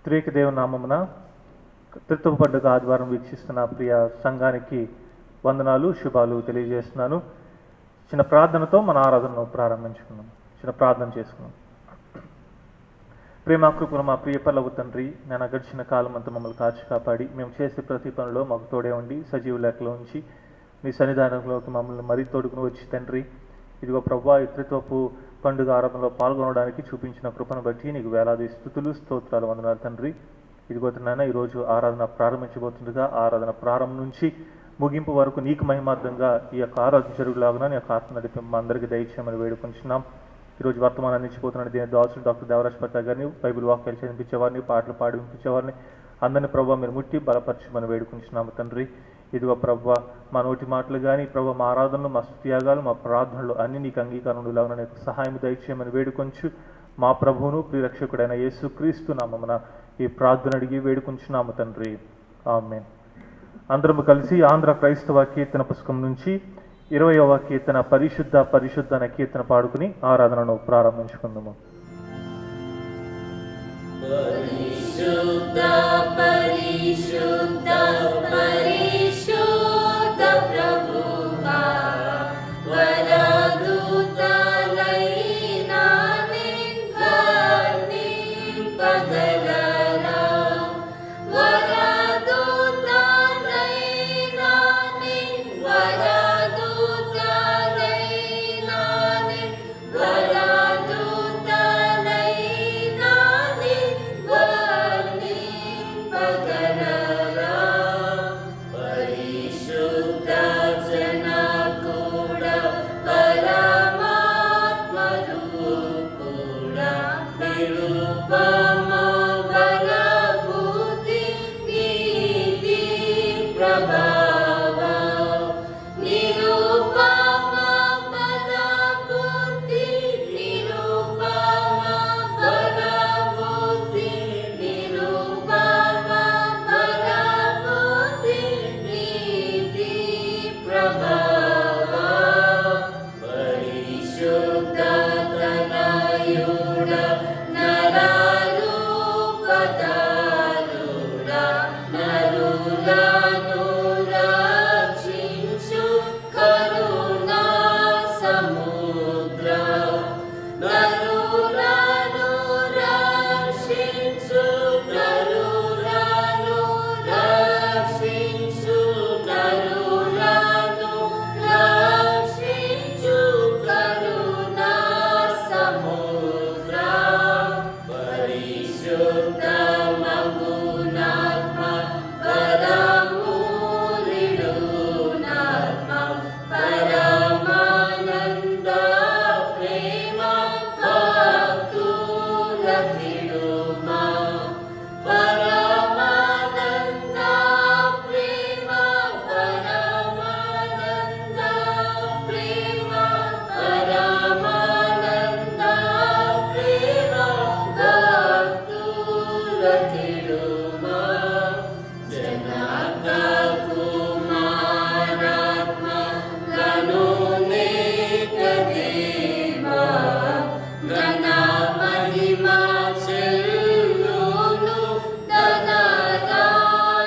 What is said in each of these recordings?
త్రియేక దేవుని నామమున త్రిత్వ పండుగ ఆదివారం వీక్షిస్తున్న ప్రియ సంఘానికి వందనాలు శుభాలు తెలియజేస్తున్నాను. చిన్న ప్రార్థనతో మన ఆరాధనను ప్రారంభించుకున్నాం. చిన్న ప్రార్థన చేసుకున్నాం. ప్రేమ కృపను మా ప్రియ పల్లవు తండ్రి, నేను గడిచిన కాలం అంతా మమ్మల్ని కాచి కాపాడి మేము చేసే ప్రతి పనిలో మాకు తోడే ఉండి సజీవ లెక్కలో ఉంచి మీ సన్నిధానంలోకి మమ్మల్ని మరీ తోడుకుని వచ్చి తండ్రి, ఇదిగో ప్రభువా ఈ త్రిత్వపు పండుగ ఆరాధనలో పాల్గొనడానికి చూపించిన కృపను బట్టి నీకు వేలాది స్తుతులు స్తోత్రాలు వందనాలు తండ్రి. ఇదిగో నాయన ఈరోజు ఆరాధన ప్రారంభించబోతుండగా ఆరాధన ప్రారంభం నుంచి ముగింపు వరకు నీకు మహిమార్థంగా ఈ యొక్క ఆరాధన జరుగులాగున నీ యొక్క ఆత్మ నడిపి మా అందరికీ దయచేయమని వేడుకుంటున్నాం. ఈరోజు వర్తమానం అందించిపోతున్నాడు దీని దాసుడు డాక్టర్ దేవరాజ్ పట్ల గారిని, బైబిల్ వాక్యాలు చదివించేవారిని, పాటలు పాడి వినిపించేవారిని అందరినీ ప్రభువా మీరు ముట్టి బలపరచమని వేడుకుంటున్నాము తండ్రి. ఇదిగో ప్రభువా మా నోటి మాటలు కానీ ప్రభువా మా ఆరాధనలు, మా స్తుత్యాగాలు, మా ప్రార్థనలు అన్ని నీకు అంగీకారంలాగా నీకు సహాయం దయచేయమని వేడుకొంచు మా ప్రభువును ప్రియరక్షకుడైన యేసుక్రీస్తు నామమున ఈ ప్రార్థన అడిగి వేడుకుంటున్నాము తండ్రి. ఆమేన్. అందరము కలిసి ఆంధ్ర క్రైస్తవ కీర్తన పుస్తకం నుంచి 20వ కీర్తన పరిశుద్ధ పరిశుద్ధ అనే కీర్తన పాడుకుని ఆరాధనను ప్రారంభించుకుందాము. పరిశుద్ధ పరిశుద్ధ పరిశుద్ధ ప్రభువా, వరదూతలైన నింపగలరా, వరదూతలైన పరిశుద్ధ జన కూడా పరమాత్మరు కూడా నిరూపమ బలబుద్ధి నీతి ప్రభావ, నిరూపమ బలబుద్ధి, నిరూపమ బలబుద్ధి, నిరూపమ బలబుద్ధి నీతి ప్రభావ, పరిశుద్ధ తనయుడ నరరూపధారుడ నరులను రక్షించు కరుణా సముద్ర, నరులను రక్షించు, నరులను రక్షించు, నరులను రక్షించు కరుణా సముద్ర, పరిశుద్ధ మగునాత్మ పరమూలిడునాత్మ పరమానంద ప్రేమ భక్తుల తిరుమా, పరమానంద ప్రేమ పరమానంద ప్రేమ పరమానంద ప్రేమ భక్తుల తిరుమా, జనక కుమారాత్మ లను నేకదేవా, ఘన మహిమా చెల్లును ధనరా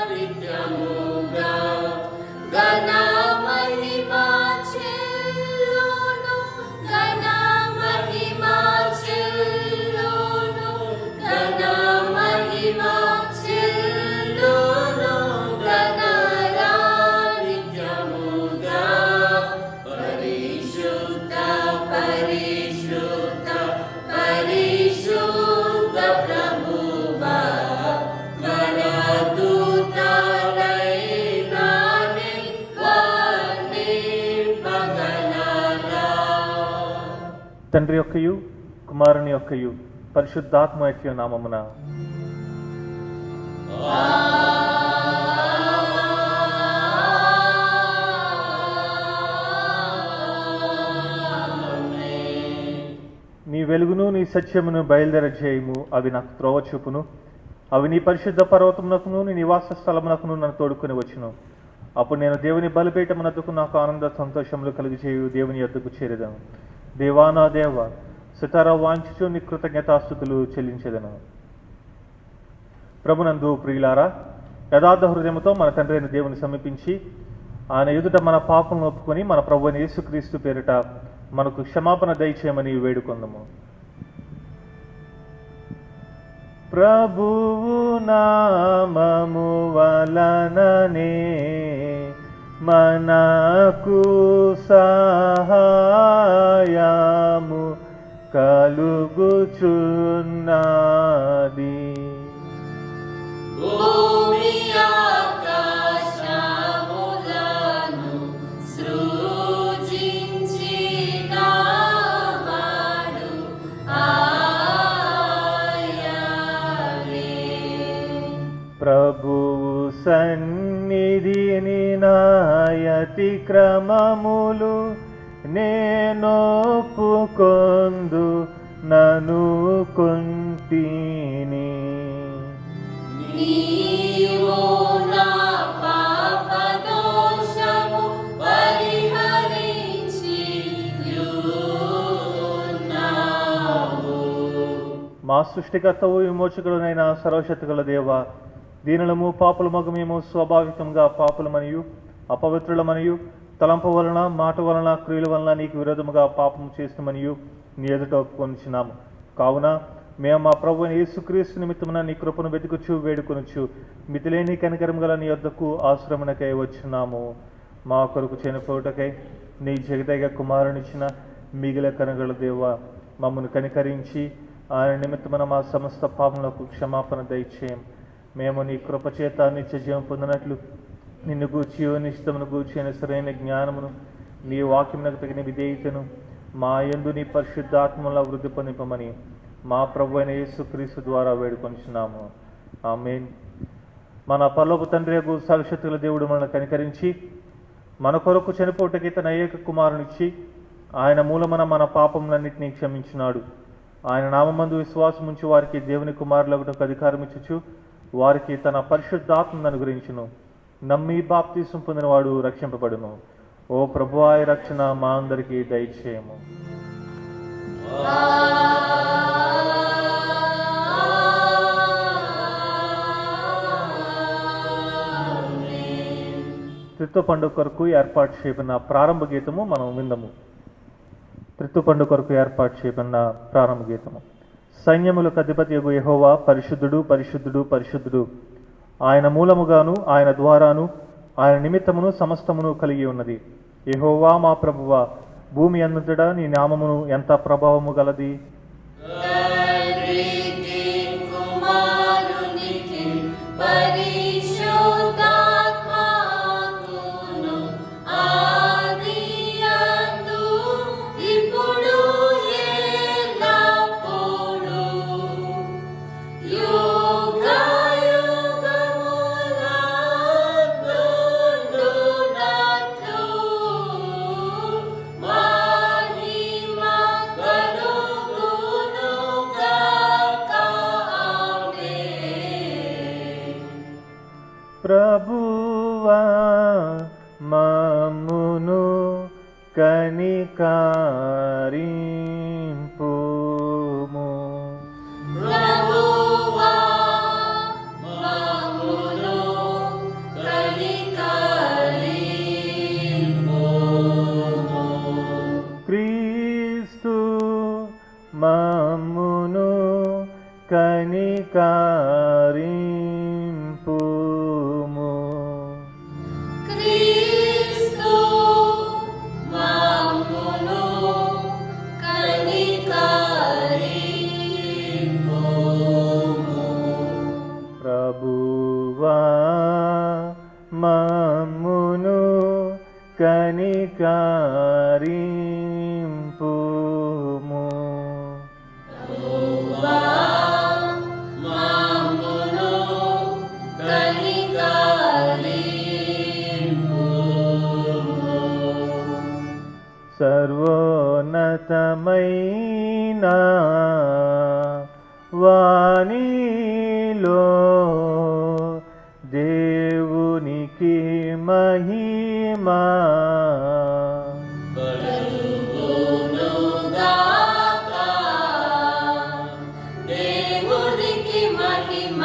నిత్యముగా, ఘన మహిమా చెల్లును, ఘన మహిమా చెల్లును, ఘన మహిమా చెల్లును ధనరా నిత్యముగా, పరిశుద్ధ పరిశుద్ధ పరిశుద్ధ ప్రభువా, వరదూతలైన నింపగలరా. తండ్రి యొక్కయు కుమారుని యొక్కయు పరిశుద్ధాత్మ యొక్క నామమున నీ వెలుగును నీ సత్యమును బయలుదేరజేయము, అవి నాకు త్రోవ చూపును. అవి నీ పరిశుద్ధ పర్వతమునకును నీ నివాస స్థలమునకును నన్ను తోడుకొని వచ్చును. అప్పుడు నేను దేవుని బలిపీఠమునకు నాకు ఆనంద సంతోషములు కలిగిచేయు దేవుని యొద్దకు చేరేదను. దేవా నా దేవ, సితార వాంచుచు నీ కృతజ్ఞతాస్తుతులు చెల్లించేదను. ప్రభునందు ప్రియులారా, యథార్థ హృదయంతో మన తండ్రి అయిన దేవుని సమీపించి ఆయన ఎదుట మన పాపలను ఒప్పుకొని మన ప్రభు అయిన యేసుక్రీస్తు పేరిట మనకు క్షమాపణ దయచేయమని వేడుకొందాము. ప్రభువు నామము వలననే మనకు సహాయము కలుగుచున్నది. భూమి ఆకాశములను సృజించినవాడు ఆయనే. ప్రభువు సన్నిధిని నాయతి క్రమములు నేనొప్పుకొందు నను కొంటిని. నీవు నా పాపదోషము పరిహరించి ఉన్నావు. మా సృష్టికర్తవు విమోచకుడునైన సర్వశక్తిగల దేవ, దీనులము పాపులమగు మేము స్వాభావికంగా పాపులమనియు అపవిత్రులమనియు తలంపు వలన మాట వలన క్రియల వలన నీకు విరోధముగా పాపము చేసినమనియు నీ ఎదుట ఒప్పుకొనిచున్నాము. కావున మేము మా ప్రభు యేసుక్రీస్తు నిమిత్తమున నీ కృపను వెతుకుచు వేడుకొనుచు మితిలేని కనికరం గల నీ యొద్దకు ఆశ్రమణకై వచ్చున్నాము. మా కొరకు చనిపోవుటకై నీ జగదగ కుమారునిచ్చిన మిగిల కనగల దేవ, మమ్మను కనికరించి ఆయన నిమిత్తమున మా సమస్త పాపములకు క్షమాపణ దయచేయం. మేము నీ కృపచేత నిత్య జీవం పొందినట్లు నిన్ను గూర్చి నిశ్చితమును గూర్చి అయిన సరైన జ్ఞానమును నీ వాక్యమునకు తగిన విధేయతను మా యందు నీ పరిశుద్ధాత్మలా వృద్ధి పొందింపమని మా ప్రభు అయిన యేసుక్రీస్తు ద్వారా వేడుకొనిచున్నాము. ఆమేన్. మన పరలోక తండ్రి యగు సర్వశక్తుల దేవుడు మనల్ని కనికరించి మన కొరకు చనిపోటకి తన ఏక కుమారునిచ్చి ఆయన మూలమున మన పాపములన్నింటినీ క్షమించినాడు. ఆయన నామమందు విశ్వాసముంచి వారికి దేవుని కుమారులకు అధికారం ఇచ్చుచు వారికి తన పరిశుద్ధాత్మను అనుగ్రహించును. నమ్మి బాప్తీసం పొందినవాడు రక్షింపబడును. ఓ ప్రభువాయ రక్షణ మా అందరికీ దయచేయము. త్రిత్వ పండుగ కొరకు ఏర్పాటు చేయబడిన ప్రారంభ గీతము మనం విందము. త్రిత్వ పండుగ కొరకు ఏర్పాటు చేయబడిన ప్రారంభ గీతము. సైన్యములకు అధిపతియగు యెహోవా పరిశుద్ధుడు పరిశుద్ధుడు పరిశుద్ధుడు. ఆయన మూలముగాను ఆయన ద్వారాను ఆయన నిమిత్తమును సమస్తమును కలిగి ఉన్నది. యెహోవా మా ప్రభువా, భూమి అంతటా నీ నామమును ఎంత ప్రభావము గలది. తండ్రికి కుమారునికి పరిశుద్ధాత్మకును ఆదియందు ఇప్పుడు ఎల్లప్పుడూ యుగయుగములందుండునట్లు మహిమ కలుగునుగాక. ఆమేన్. ప్రభువా మమ్మును కనికరింపుము. ప్రభువా మమ్మును కనికరింపుము. క్రీస్తు మమ్మును కనికరింపుము. క్రీస్తు మమ్మును కనికరింపుము. ప్రభువా మమ్మును కనికరింపుము. ప్రభువా మమ్మును కనికరింపుము. సర్వోన్నతమైన వాణిలో దేవునికి మహిమా. కలుగునుగాక. దేవునికి మహిమ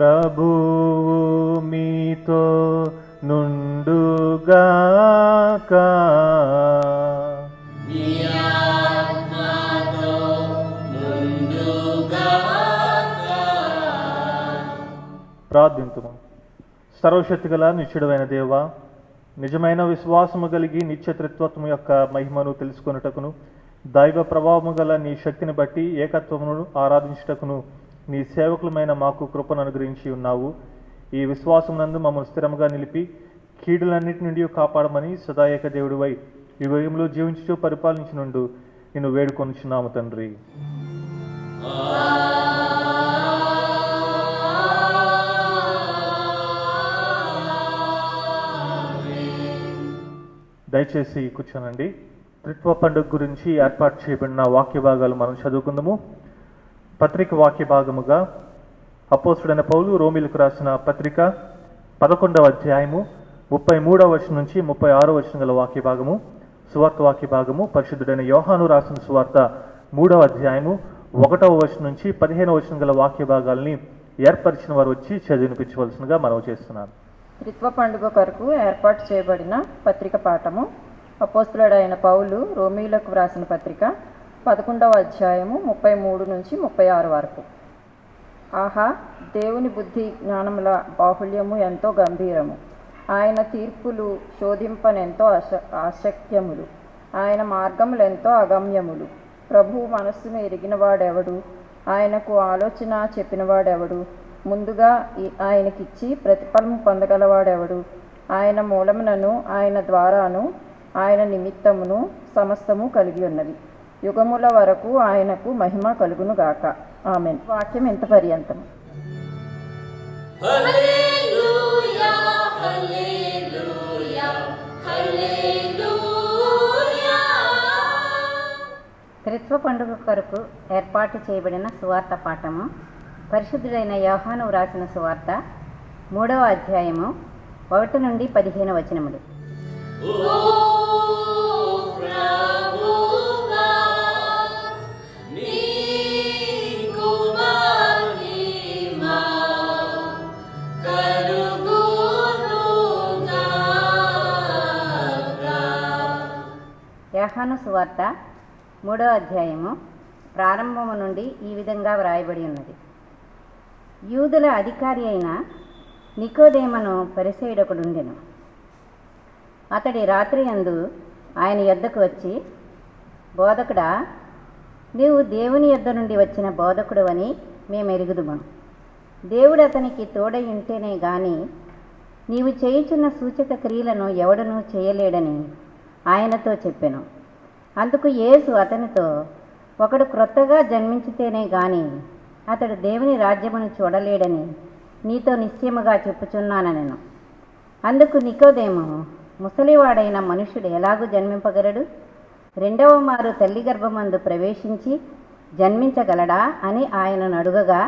ప్రభువు మీతో నుండుగాక. నీ ఆత్మతో నుండుగాక. ప్రార్థింతుము. సర్వశక్తిగల నిత్యుడైన దేవా, నిజమైన విశ్వాసము కలిగి నిత్యత్రిత్వత్వము యొక్క మహిమను తెలుసుకొనుటకును, దైవ ప్రభావము గల నీ శక్తిని బట్టి ఏకత్వమును ఆరాధించుటకును నీ సేవకులమైన మాకు కృపను అనుగ్రహించి ఉన్నావు. ఈ విశ్వాసమునందు మమ్మల్ని స్థిరముగా నిలిపి కీడులన్నిటి నుండి కాపాడమని సదాయక దేవుడివై ఈ యుగంలో జీవించుచూ పరిపాలించినుండు నిన్ను వేడుకొనుచున్నాము తండ్రి. దయచేసి కూర్చోనండి. త్రిత్వ పండుగ గురించి ఏర్పాటు చేయబడిన వాక్య భాగాలు మనం చదువుకుందాము. పత్రిక వాక్య భాగముగా అపోస్తుడైన పౌలు రోమీలకు రాసిన పత్రిక 11వ అధ్యాయము 33వ వచనం నుంచి 36వ వచనం గల వాక్య భాగము, సువార్త వాక్య భాగము పరిశుద్ధుడైన యోహాను రాసిన సువార్త 3వ అధ్యాయము 1వ వచనం నుంచి 15వ వచనం గల వాక్య భాగాల్ని ఏర్పరిచిన వారు వచ్చి చదివినిపించవలసిందిగా మనవి చేస్తున్నాను. త్రిత్వ పండుగ కొరకు ఏర్పాటు చేయబడిన పత్రిక పాఠము. అపోస్తులుడైన పౌలు రోమీలకు వ్రాసిన పత్రిక 11వ అధ్యాయము 33 నుంచి 36 వరకు. ఆహా, దేవుని బుద్ధి జ్ఞానముల బాహుల్యము ఎంతో గంభీరము. ఆయన తీర్పులు శోధింపనెంతో అశక్యములు. ఆయన మార్గములు ఎంతో అగమ్యములు. ప్రభువు మనస్సును ఎరిగినవాడెవడు? ఆయనకు ఆలోచన చెప్పినవాడెవడు? ముందుగా ఆయనకిచ్చి ప్రతిఫలము పొందగలవాడెవడు? ఆయన మూలమునను ఆయన ద్వారాను ఆయన నిమిత్తమును సమస్తము కలిగి ఉన్నది. యుగముల వరకు ఆయనకు మహిమ కలుగునుగాక. ఆమేన్. వాక్యం ఎంత పర్యంతము. హల్లెలూయా, హల్లెలూయా, హల్లెలూయా. త్రిత్వ పండుగ కొరకు ఏర్పాటు చేయబడిన సువార్త పాఠము. పరిశుద్ధుడైన యోహాను వ్రాసిన సువార్త 3వ అధ్యాయము 1 నుండి 15 వచనములు. ఓ ప్రభువా, నీకు మహిమ కలుగునుగాక. యోహాను సువార్త 3వ అధ్యాయము ప్రారంభము నుండి ఈ విధంగా వ్రాయబడి ఉన్నది. యూదుల అధికారి అయిన నికోదేమను పరిసయ్యుడొకడుండెను. అతడి రాత్రి యందు ఆయన యొద్దకు వచ్చి, బోధకుడా, నీవు దేవుని యొద్ద నుండి వచ్చిన బోధకుడు అని మేమెరుగుదుము. దేవుడు అతనికి తోడై ఉంటేనే గాని నీవు చేయుచున్న సూచక క్రియలను ఎవడనూ చేయలేడని ఆయనతో చెప్పెను. అందుకు యేసు అతనితో, ఒకడు క్రొత్తగా జన్మించితేనే గాని అతడు దేవుని రాజ్యమును చూడలేడని నీతో నిశ్చయముగా చెప్పుచున్నానెను. అందుకు నికోదేము, ముసలివాడైన మనుష్యుడు ఎలాగూ జన్మింపగలడు? రెండవ మారు తల్లి గర్భమందు ప్రవేశించి జన్మించగలడా అని ఆయనను అడుగగా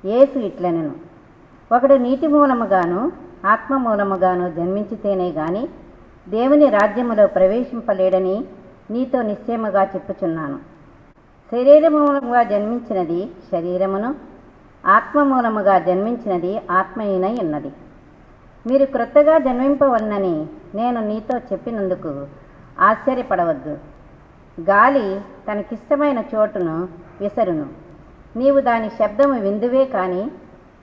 యేసు ఇట్లనెను, ఒకడు నీటి మూలముగాను ఆత్మ మూలముగాను జన్మించితేనే గాని దేవుని రాజ్యములో ప్రవేశింపలేడని నీతో నిశ్చయముగా చెప్పుచున్నాను. శరీర మూలముగా జన్మించినది శరీరమును, ఆత్మ మూలముగా జన్మించినది ఆత్మయునై ఉన్నది. మీరు క్రొత్తగా జన్మింపవలనని నేను నీతో చెప్పినందుకు ఆశ్చర్యపడవద్దు. గాలి తనకిష్టమైన చోటును విసరును, నీవు దాని శబ్దము విందువే కానీ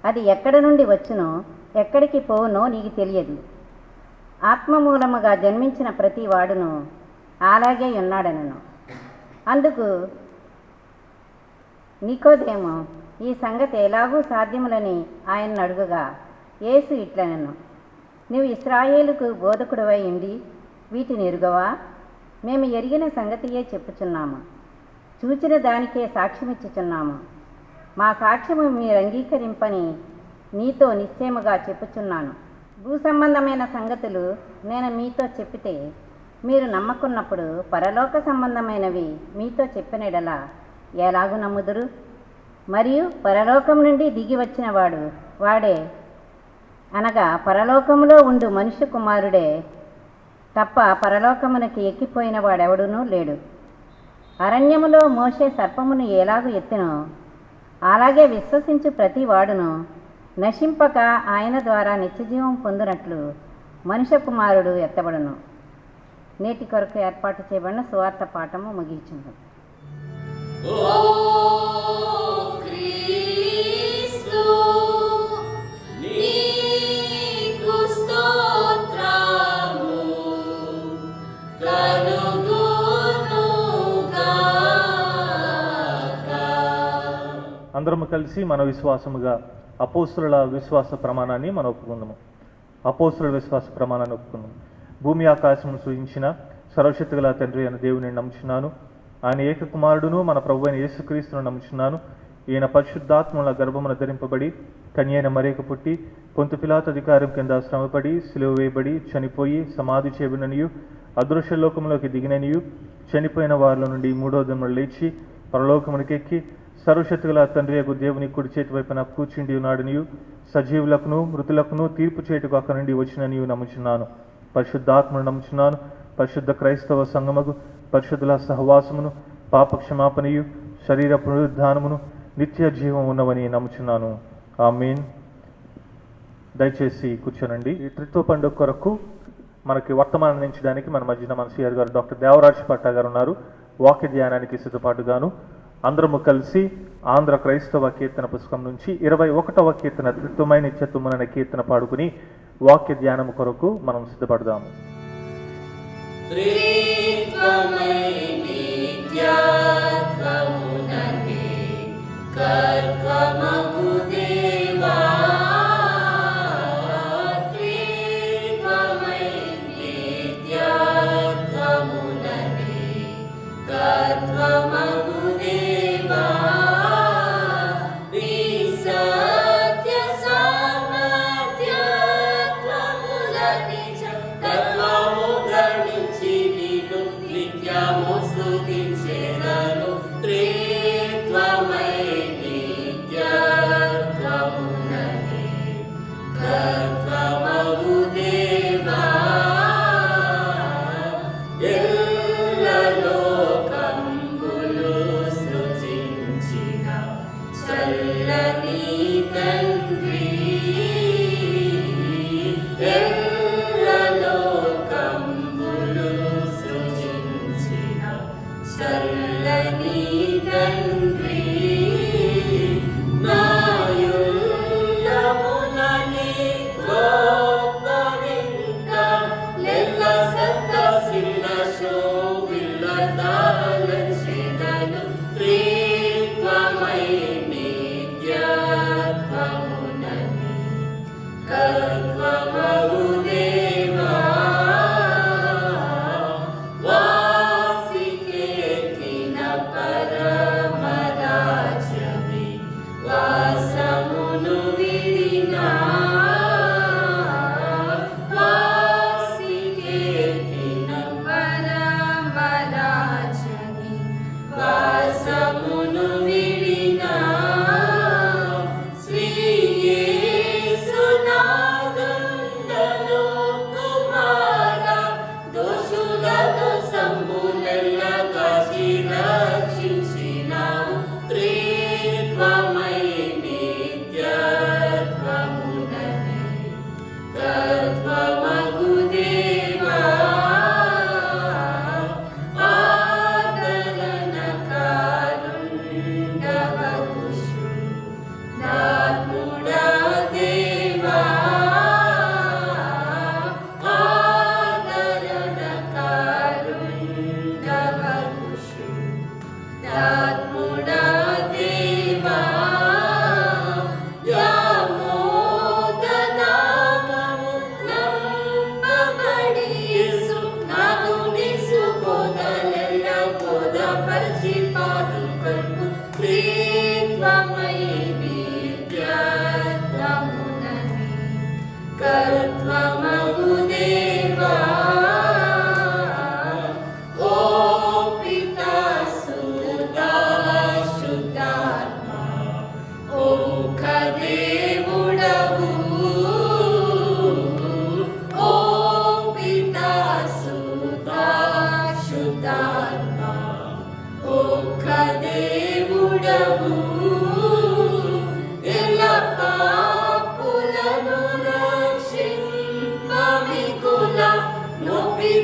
అది ఎక్కడ నుండి వచ్చునో ఎక్కడికి పోవునో నీకు తెలియదు. ఆత్మ మూలముగా జన్మించిన ప్రతి వాడును అలాగే ఉన్నాడనను. అందుకు నికోదేము ఈ సంగతి ఎలాగూ సాధ్యములని ఆయన్ను అడుగగా యేసు ఇట్లనెను, నీవు ఇశ్రాయేలుకు బోధకుడవై ఉండి వీటిని ఎరుగవా? మేము ఎరిగిన సంగతియే చెప్పుచున్నాము, చూచిన దానికే సాక్ష్యమిచ్చుచున్నాము. మా సాక్ష్యము మీరు అంగీకరింపని నీతో నిశ్చయముగా చెప్పుచున్నాను. భూ సంబంధమైన సంగతులు నేను మీతో చెప్పితే మీరు నమ్మకున్నప్పుడు పరలోక సంబంధమైనవి మీతో చెప్పినడలా ఎలాగూ నమ్ముదురు? మరియు పరలోకం నుండి దిగి వచ్చిన వాడే అనగా పరలోకములో ఉండు మనుష్య కుమారుడే తప్ప పరలోకమునకి ఎక్కిపోయిన వాడెవడునూ లేడు. అరణ్యములో మోషే సర్పమును ఎలాగూ ఎత్తినో అలాగే విశ్వసించు ప్రతి వాడును నశింపక ఆయన ద్వారా నిత్యజీవం పొందినట్లు మనుష్య కుమారుడు ఎత్తబడును. నేటి కొరకు ఏర్పాటు చేయబడిన సువార్త పాఠము ముగించింది. ఓ క్రీస్తు నీకు స్తోత్రము కలుగునుగాక. అందరము కలిసి మన విశ్వాసముగా అపోస్తుల విశ్వాస ప్రమాణాన్ని మనం ఒప్పుకుందాము. అపోస్తుల విశ్వాస ప్రమాణాన్ని ఒప్పుకుందాము. భూమి ఆకాశమును సృజించిన సర్వశక్తిగల తండ్రి అయిన దేవుని నమ్ముచున్నాను. ఆయన ఏక కుమారుడును మన ప్రభు అయిన యేసుక్రీస్తును నమ్ముచున్నాను. ఈయన పరిశుద్ధాత్మల గర్భమున ధరింపబడి కన్యైన మరేక పుట్టి పొంతు పిలాతు అధికారం కింద శ్రమపడి సిలువ వేయబడి చనిపోయి సమాధి చేయబడిననియు అదృశ్య లోకములోకి దిగిననియు చనిపోయిన వారిలో నుండి మూడో దినములు లేచి పరలోకమునికెక్కి సర్వశక్తిగల తండ్రి యొక్క దేవుని కుడి చేతి వైపున కూర్చుండి ఉన్నాడనియు సజీవులకును మృతులకును తీర్పు చేయుటకు అక్కడి నుండి వచ్చిననియు నమ్ముచున్నాను. పరిశుద్ధాత్మను నమ్ముచున్నాను. పరిశుద్ధ క్రైస్తవ సంగమగు పరిశుద్ధుల సహవాసమును పాపక్షమాపణయు శరీర పునరుద్ధానమును నిత్య జీవం ఉన్నవని నమ్ముచున్నాను. ఆమేన్. దయచేసి కూర్చోనండి. ఈ త్రిత్వ పండుగ కొరకు మనకి వర్తమానం అందించడానికి మన మధ్యన మన సిఆర్ గారు డాక్టర్ దేవరాజ్ పట్టా గారు ఉన్నారు. వాక్య ధ్యానానికి సిద్ధపాటుగాను అందరము కలిసి ఆంధ్ర క్రైస్తవ కీర్తన పుస్తకం నుంచి 21వ కీర్తన త్రిత్వమై నిత్యత్వముననే కీర్తన పాడుకుని వాక్య ధ్యానం కొరకు మనం సిద్ధపడదాము. త్రిత్వమై నిత్యత్వముననే కర్తమగు దేవా, త్రిత్వమై నిత్యత్వముననే కర్తమగు దేవా, నీ సత్య సామర్థ్యత్వముల నిజ తత్వము గణించి నీకు నిత్యము స్తుతించెదను. త్రిత్వమై నిత్య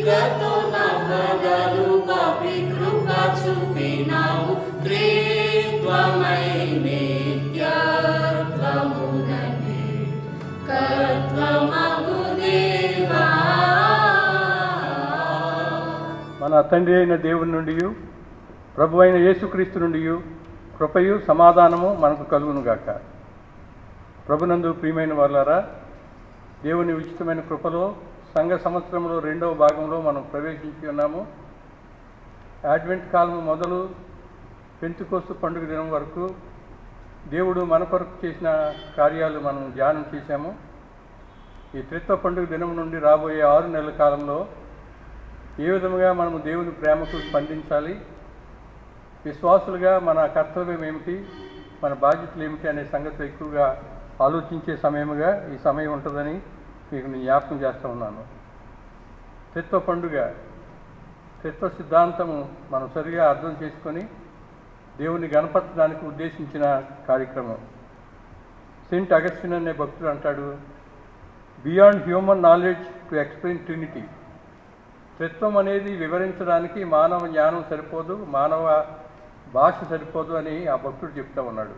సిగతో నా బదలు పాపి కృప చూపినావు త్రిత్వమై నిత్యత్వముననే కర్త్వమగు దేవా. మన తండ్రి అయిన దేవుని నుండి ప్రభు అయిన యేసుక్రీస్తు నుండి కృపయు సమాధానము మనకు కలుగునుగాక. ప్రభునందు ప్రియమైన వాళ్ళారా, దేవుని ఉచితమైన కృపలో సంఘ సంవత్సరంలో 2వ భాగంలో మనం ప్రవేశించి ఉన్నాము. అడ్వెంట్ కాలం మొదలు పెంతెకోస్తు పండుగ దినం వరకు దేవుడు మన కొరకు చేసిన కార్యాలు మనం ధ్యానం చేశాము. ఈ త్రిత్వ పండుగ దినం నుండి రాబోయే 6 నెలల కాలంలో ఏ విధముగా మనము దేవుని ప్రేమకు స్పందించాలి, విశ్వాసులుగా మన కర్తవ్యం ఏమిటి, మన బాధ్యతలు ఏమిటి అనే సంగతి ఎక్కువగా ఆలోచించే సమయముగా ఈ సమయం ఉంటుందని మీకు నేను జ్ఞాపకం చేస్తూ ఉన్నాను. త్రిత్వ పండుగ, త్రిత్వ సిద్ధాంతము మనం సరిగా అర్థం చేసుకొని దేవుని గణపరచడానికి ఉద్దేశించిన కార్యక్రమం. సెయింట్ అగస్టిన్ అనే భక్తుడు అంటాడు, beyond human knowledge to explain Trinity. త్రిత్వం అనేది వివరించడానికి మానవ జ్ఞానం సరిపోదు, మానవ భాష సరిపోదు అని ఆ భక్తుడు చెప్తూ ఉన్నాడు.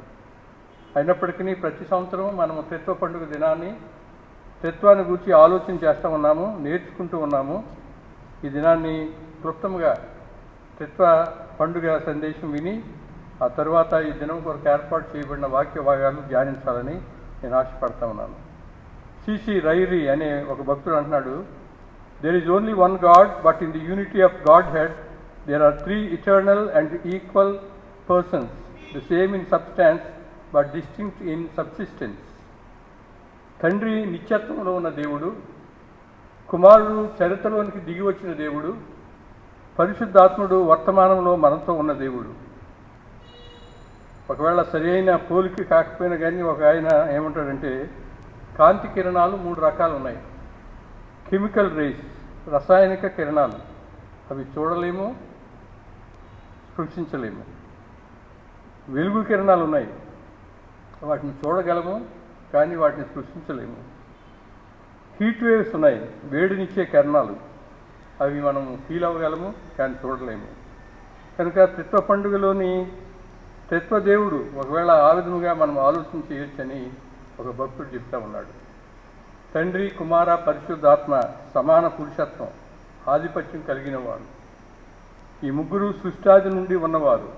అయినప్పటికీ ప్రతి సంవత్సరం మనము త్రిత్వ పండుగ దినాన్ని త్రిత్వాన్ని గురించి ఆలోచన చేస్తూ ఉన్నాము, నేర్చుకుంటూ ఉన్నాము. ఈ దినాన్ని క్లుప్తంగా త్రిత్వ పండుగ సందేశం విని ఆ తర్వాత ఈ దినం కొరకు ఏర్పాటు చేయబడిన వాక్య భాగాలు ధ్యానించాలని నేను ఆశపడతా ఉన్నాను. సిసి రైరీ అనే ఒక భక్తుడు అంటున్నాడు, there is only one God, but in the unity of Godhead there are 3 eternal and equal persons, the same in substance but distinct in subsistence. తండ్రి నిత్యత్వంలో ఉన్న దేవుడు, కుమారుడు చరిత్రలోనికి దిగి వచ్చిన దేవుడు, పరిశుద్ధాత్ముడు వర్తమానంలో మనతో ఉన్న దేవుడు. ఒకవేళ సరి అయిన పోలిక కాకపోయినా కానీ ఒక ఆయన ఏమంటాడంటే, కాంతి కిరణాలు 3 రకాలు ఉన్నాయి. కెమికల్ రేస్, రసాయనిక కిరణాలు, అవి చూడలేము, స్పృశించలేము. వెలుగు కిరణాలు ఉన్నాయి, వాటిని చూడగలము కానీ వాటిని స్పృశించలేము. హీట్ వేవ్స్ ఉన్నాయి, వేడినిచ్చే కిరణాలు, అవి మనం ఫీల్ అవ్వగలము కానీ చూడలేము. కనుక త్రిత్వ పండుగలోని త్రిత్వదేవుడు ఒకవేళ ఆ విధముగా మనం ఆలోచన చేయొచ్చని ఒక భక్తుడు చెప్తా ఉన్నాడు. తండ్రి, కుమార, పరిశుద్ధాత్మ సమాన పురుషత్వం, ఆధిపత్యం కలిగిన వారు. ఈ ముగ్గురు సృష్టాది నుండి ఉన్నవారు.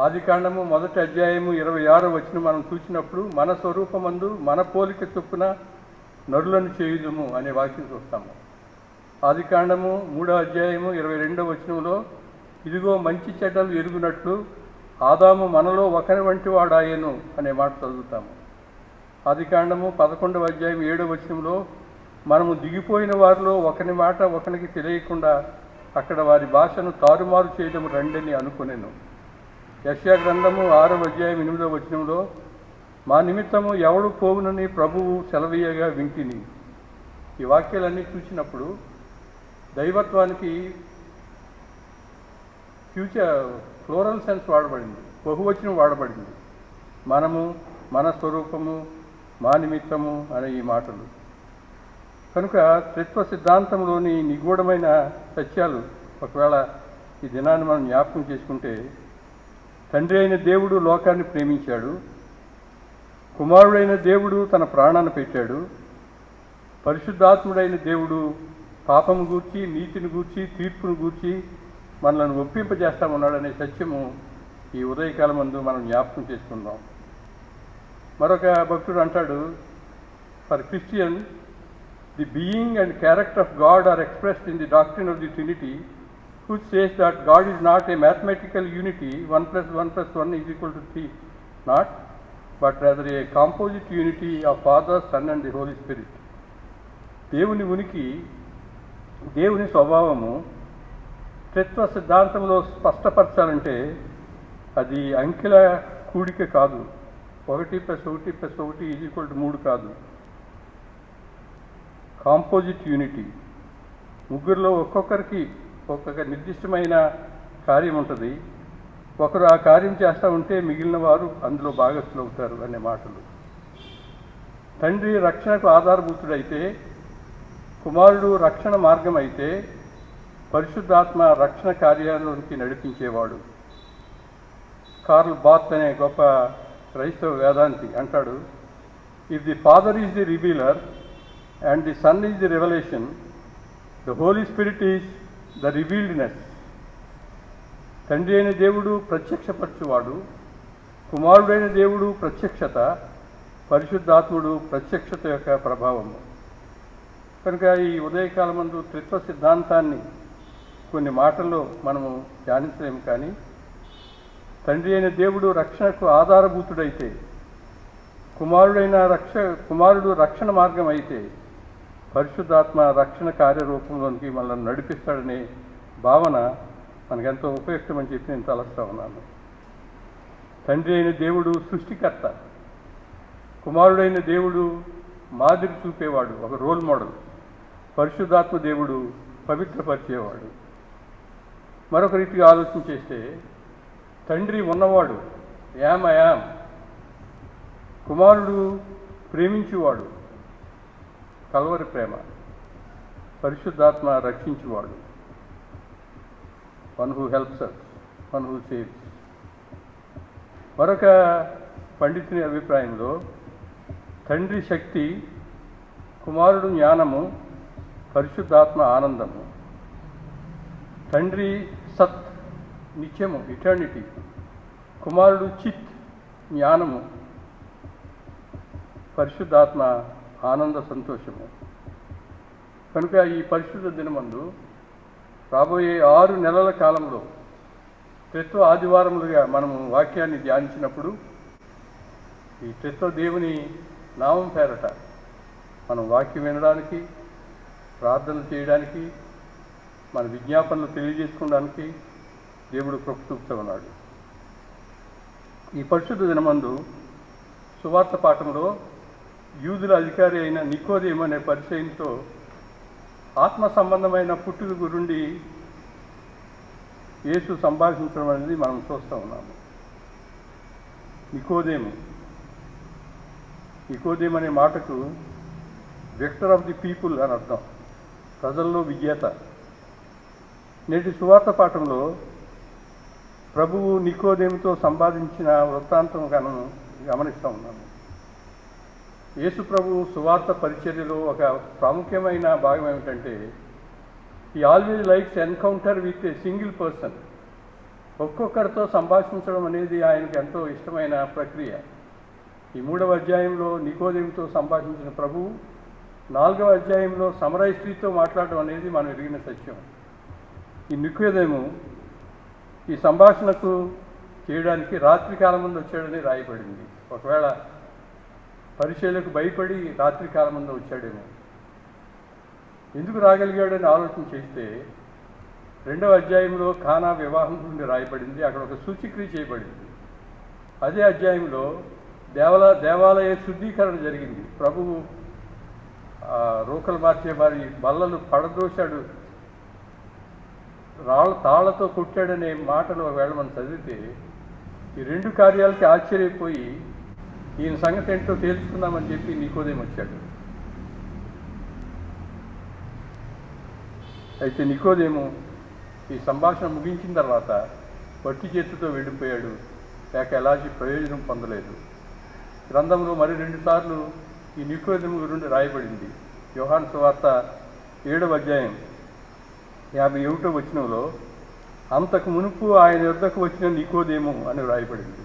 ఆదికాండము 1వ అధ్యాయము 26వ వచనం మనం చూసినప్పుడు, మన స్వరూపమందు మన పోలిక చొప్పున నరులను చేయుదుము అనే వాక్యం చూస్తాము. ఆదికాండము 3వ అధ్యాయము 22వ వచనంలో, ఇదిగో మంచి చెడ్డలు ఎరుగునట్లు ఆదాము మనలో ఒకరి వంటి వాడాయను అనే మాట చదువుతాము. ఆదికాండము 11వ అధ్యాయం 7వ వచనంలో, మనము దిగిపోయిన వారిలో ఒకని మాట ఒకనికి తెలియకుండా అక్కడ వారి భాషను తారుమారు చేయడం రండని అనుకునేను. యెషయా గ్రంథము 6వ అధ్యాయం 8వ వచనంలో, మా నిమిత్తము ఎవడు పోవునని ప్రభువు సెలవీయగా వింటిని. ఈ వాక్యాలన్నీ చూసినప్పుడు దైవత్వానికి ఫ్లోరల్ సెన్స్ వాడబడింది, బహువచనం వాడబడింది. మనము, మన స్వరూపము, మా నిమిత్తము అనే ఈ మాటలు. కనుక త్రిత్వ సిద్ధాంతంలోని నిగూఢమైన సత్యాలు ఒకవేళ ఈ దినాన్ని మనం జ్ఞాపకం చేసుకుంటే, తండ్రి అయిన దేవుడు లోకాన్ని ప్రేమించాడు, కుమారుడైన దేవుడు తన ప్రాణాన్ని పెట్టాడు, పరిశుద్ధాత్ముడైన దేవుడు పాపము గూర్చి, నీతిని గూర్చి, తీర్పును గూర్చి మనల్ని ఒప్పింపజేస్తామన్నాడనే సత్యము ఈ ఉదయకాలం ముందు మనం జ్ఞాపకం చేసుకుందాం. మరొక భక్తుడు అంటాడు, for Christian the being and character of God are expressed in the doctrine of the Trinity, which says that God is not a mathematical unity, 1 + 1 + 1 = 3, not, but rather a composite unity of Father, Son and the Holy Spirit. దేవుని ఉనికి, దేవుని స్వభావము త్రిత్వ సిద్ధాంతంలో స్పష్టపరచాలంటే అది అంకెల కూడిక కాదు, 1 + 1 + 1 = 3 కాదు. కాంపోజిట్ యూనిటీ, ముగ్గురులో ఒక్కొక్కరికి ఒక్కొక్క నిర్దిష్టమైన కార్యం ఉంటుంది. ఒకరు ఆ కార్యం చేస్తూ ఉంటే మిగిలిన వారు అందులో భాగస్థులు అవుతారు అనే మాటలు. తండ్రి రక్షణకు ఆధారభూతుడైతే కుమారుడు రక్షణ మార్గం అయితే పరిశుద్ధాత్మ రక్షణ కార్యాలలోనికి నడిపించేవాడు. కార్ల్ బాత్ అనే గొప్ప క్రైస్తవ వేదాంతి అంటాడు, if the Father is the revealer and the Son is the revolution, the Holy Spirit is the revealedness. తండ్రి అయిన దేవుడు ప్రత్యక్షపరచువాడు, కుమారుడైన దేవుడు ప్రత్యక్షత, పరిశుద్ధాత్ముడు ప్రత్యక్షత యొక్క ప్రభావము. కనుక ఈ ఉదయకాలమందు త్రిత్వ సిద్ధాంతాన్ని కొన్ని మాటల్లో మనము ధ్యానించలేము. కానీ తండ్రి అయిన దేవుడు రక్షణకు ఆధారభూతుడైతే, కుమారుడు రక్షణ మార్గం అయితే, పరిశుద్ధాత్మ రక్షణ కార్యరూపంలోనికి మనల్ని నడిపిస్తాడనే భావన మనకెంతో ఉపయుక్తమని చెప్పి నేను తలస్తా ఉన్నాను. తండ్రి అయిన దేవుడు సృష్టికర్త, కుమారుడైన దేవుడు మాదిరి చూపేవాడు, ఒక రోల్ మోడల్. పరిశుద్ధాత్మ దేవుడు పవిత్రపరిచేవాడు. మరొక రీతిగా ఆలోచన చేస్తే తండ్రి ఉన్నవాడు, యామ్. కుమారుడు ప్రేమించేవాడు, కల్వరి ప్రేమ. పరిశుద్ధాత్మ రక్షించేవాడు, one who helps us, one who saves. మరొక పండితుని అభిప్రాయంలో తండ్రి శక్తి, కుమారుడు జ్ఞానము, పరిశుద్ధాత్మ ఆనందము. తండ్రి సత్, నిత్యము, ఇటర్నిటీ. కుమారుడు చిత్, జ్ఞానము. పరిశుద్ధాత్మ ఆనంద సంతోషము. కనుక ఈ పరిశుద్ధ దినమందు రాబోయే 6 నెలల కాలంలో త్రిత్వ ఆదివారములుగా మనము వాక్యాన్ని ధ్యానించినప్పుడు ఈ త్రిత్వ దేవుని నామం పేరట మనం వాక్యం వినడానికి, ప్రార్థనలు చేయడానికి, మన విజ్ఞాపనలు తెలియజేసుకోవడానికి దేవుడు కృప చూపుతూ ఉన్నాడు. ఈ పరిశుద్ధ దినమందు సువార్త పాఠంలో యూదుల అధికారి అయిన నికోదేము అనే పరిచయంతో ఆత్మ సంబంధమైన పుట్టుక గురుండి యేసు సంభాషించడం అనేది మనం చూస్తూ ఉన్నాము. నికోదేము అనే మాటకు విక్టర్ ఆఫ్ ది పీపుల్ అని అర్థం, ప్రజల్లో విజేత. నేటి సువార్త పాఠంలో ప్రభువు నికోదేముతో సంపాదించిన వృత్తాంతం గమనిస్తూ ఉన్నాము. యేసు ప్రభువు సువార్త పరిచర్యలో ఒక ప్రాముఖ్యమైన భాగం ఏమిటంటే, ఈ always likes encounter with a single person. ఒక్కొక్కరితో సంభాషించడం అనేది ఆయనకు ఎంతో ఇష్టమైన ప్రక్రియ. ఈ 3వ అధ్యాయంలో నికోదేముతో సంభాషించిన ప్రభువు 4వ అధ్యాయంలో సమరయ స్త్రీతో మాట్లాడడం అనేది మనం ఎరిగిన సత్యం. ఈ నికోదేము ఈ సంభాషణకు చేయడానికి రాత్రి కాలం ముందు వచ్చాడని రాయబడింది. ఒకవేళ పరిచర్యలకు భయపడి రాత్రి కాలం ముందు వచ్చాడేమో. ఎందుకు రాగలిగాడని ఆలోచన చేస్తే 2వ అధ్యాయంలో కానా వివాహం నుండి రాయబడింది, అక్కడ ఒక సూచిక్రియ చేయబడింది. అదే అధ్యాయంలో దేవాలయ శుద్ధీకరణ జరిగింది. ప్రభువు రోకలు మార్చే వారి బల్లలు పడదోశాడు, తాళ్లతో కొట్టాడనే మాటలు ఒకవేళ మనం చదివితే ఈ 2 కార్యాలకి ఆశ్చర్యపోయి ఈయన సంగతి ఏంటో తెలుసుకుందామని చెప్పి నికోదేము వచ్చాడు. అయితే నికోదేము ఈ సంభాషణ ముగించిన తర్వాత వట్టి చేతితో వెళ్ళిపోయాడు, లేక ఎలాంటి ప్రయోజనం పొందలేదు. గ్రంథంలో మరి 2 సార్లు ఈ నికోదేము గురించి రాయబడింది. యోహాను సువార్త 7వ అధ్యాయం 51వ వచనంలో అంతకు మునుపు ఆయన యొద్దకు వచ్చిన నికోదేము అని రాయబడింది.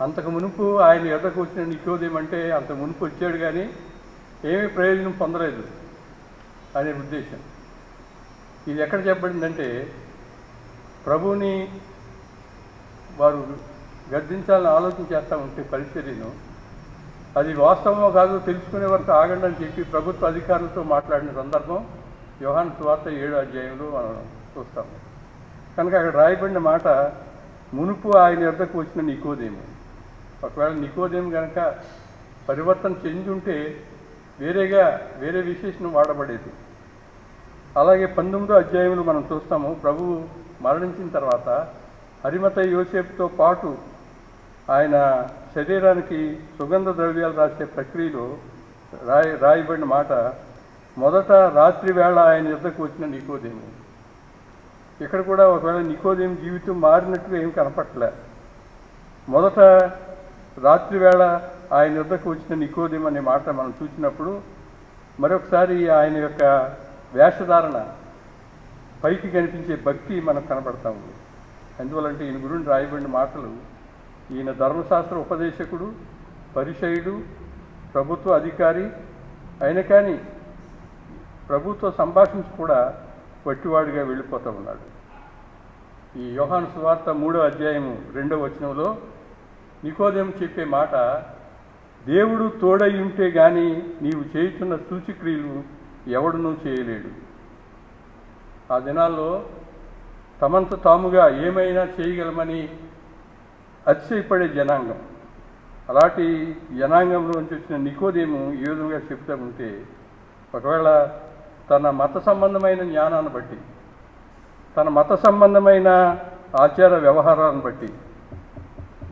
అంతకు మునుపు ఆయన యొద్దకు వచ్చిన నికోదేము అంటే అంతకు మునుపు వచ్చాడు కానీ ఏమీ ప్రయోజనం పొందలేదు అనే ఉద్దేశం. ఇది ఎక్కడ చెప్పబడిందంటే, ప్రభువుని వారు గద్దించాలని ఆలోచన చేస్తూ ఉంటే పరిచర్యను, అది వాస్తవమో కాదో తెలుసుకునే వరకు ఆగండి అని చెప్పి ప్రభుత్వ అధికారులతో మాట్లాడిన సందర్భం యోహాను సువార్త 7వ అధ్యాయంలో మనం చూస్తాము. కనుక అక్కడ రాయబడిన మాట మునుపు ఆయన యొద్దకు వచ్చిన నికోదేము. ఒకవేళ నికోదేము కనుక పరివర్తన చెంది ఉంటే వేరే విశేషణం వాడబడేది. అలాగే 19వ అధ్యాయంలో మనం చూస్తాము, ప్రభువు మరణించిన తర్వాత అరిమతయి యోసేపుతో పాటు ఆయన శరీరానికి సుగంధ ద్రవ్యాలు రాసే ప్రక్రియలో రాయబడిన మాట మొదట రాత్రి వేళ ఆయన యుద్ధకు వచ్చిన నికోదేము. ఇక్కడ కూడా ఒకవేళ నికోదేము జీవితం మారినట్టుగా ఏం కనపట్లే. మొదట రాత్రి వేళ ఆయన యుద్ధకు వచ్చిన నికోదేము అనే మాట మనం చూసినప్పుడు మరొకసారి ఆయన యొక్క వేషధారణ, పైకి కనిపించే భక్తి మనకు కనపడతా ఉంది. ఎందువల్లంటే ఈయన గురించి రాయబడిన మాటలు, ఈయన ధర్మశాస్త్ర ఉపదేశకుడు, పరిసయ్యుడు, ప్రభుత్వ అధికారి అయిన కానీ ప్రభుత్వ సంభాషించి కూడా వట్టివాడిగా వెళ్ళిపోతూ ఉన్నాడు. ఈ యోహాను సువార్త 3వ అధ్యాయము 2వ వచనంలో నికోదేము చెప్పే మాట, దేవుడు తోడై ఉంటే గాని నీవు చేయుచున్న సూచక్రియలు ఎవడునూ చేయలేడు. ఆ దినాల్లో తమంత తాముగా ఏమైనా చేయగలమని అతిశయపడే జనాంగం. అలాంటి జనాంగంలోంచి వచ్చిన నికోదేము ఈ విధంగా చెప్తూ ఉంటే, ఒకవేళ తన మత సంబంధమైన జ్ఞానాన్ని బట్టి, తన మత సంబంధమైన ఆచార వ్యవహారాలను బట్టి,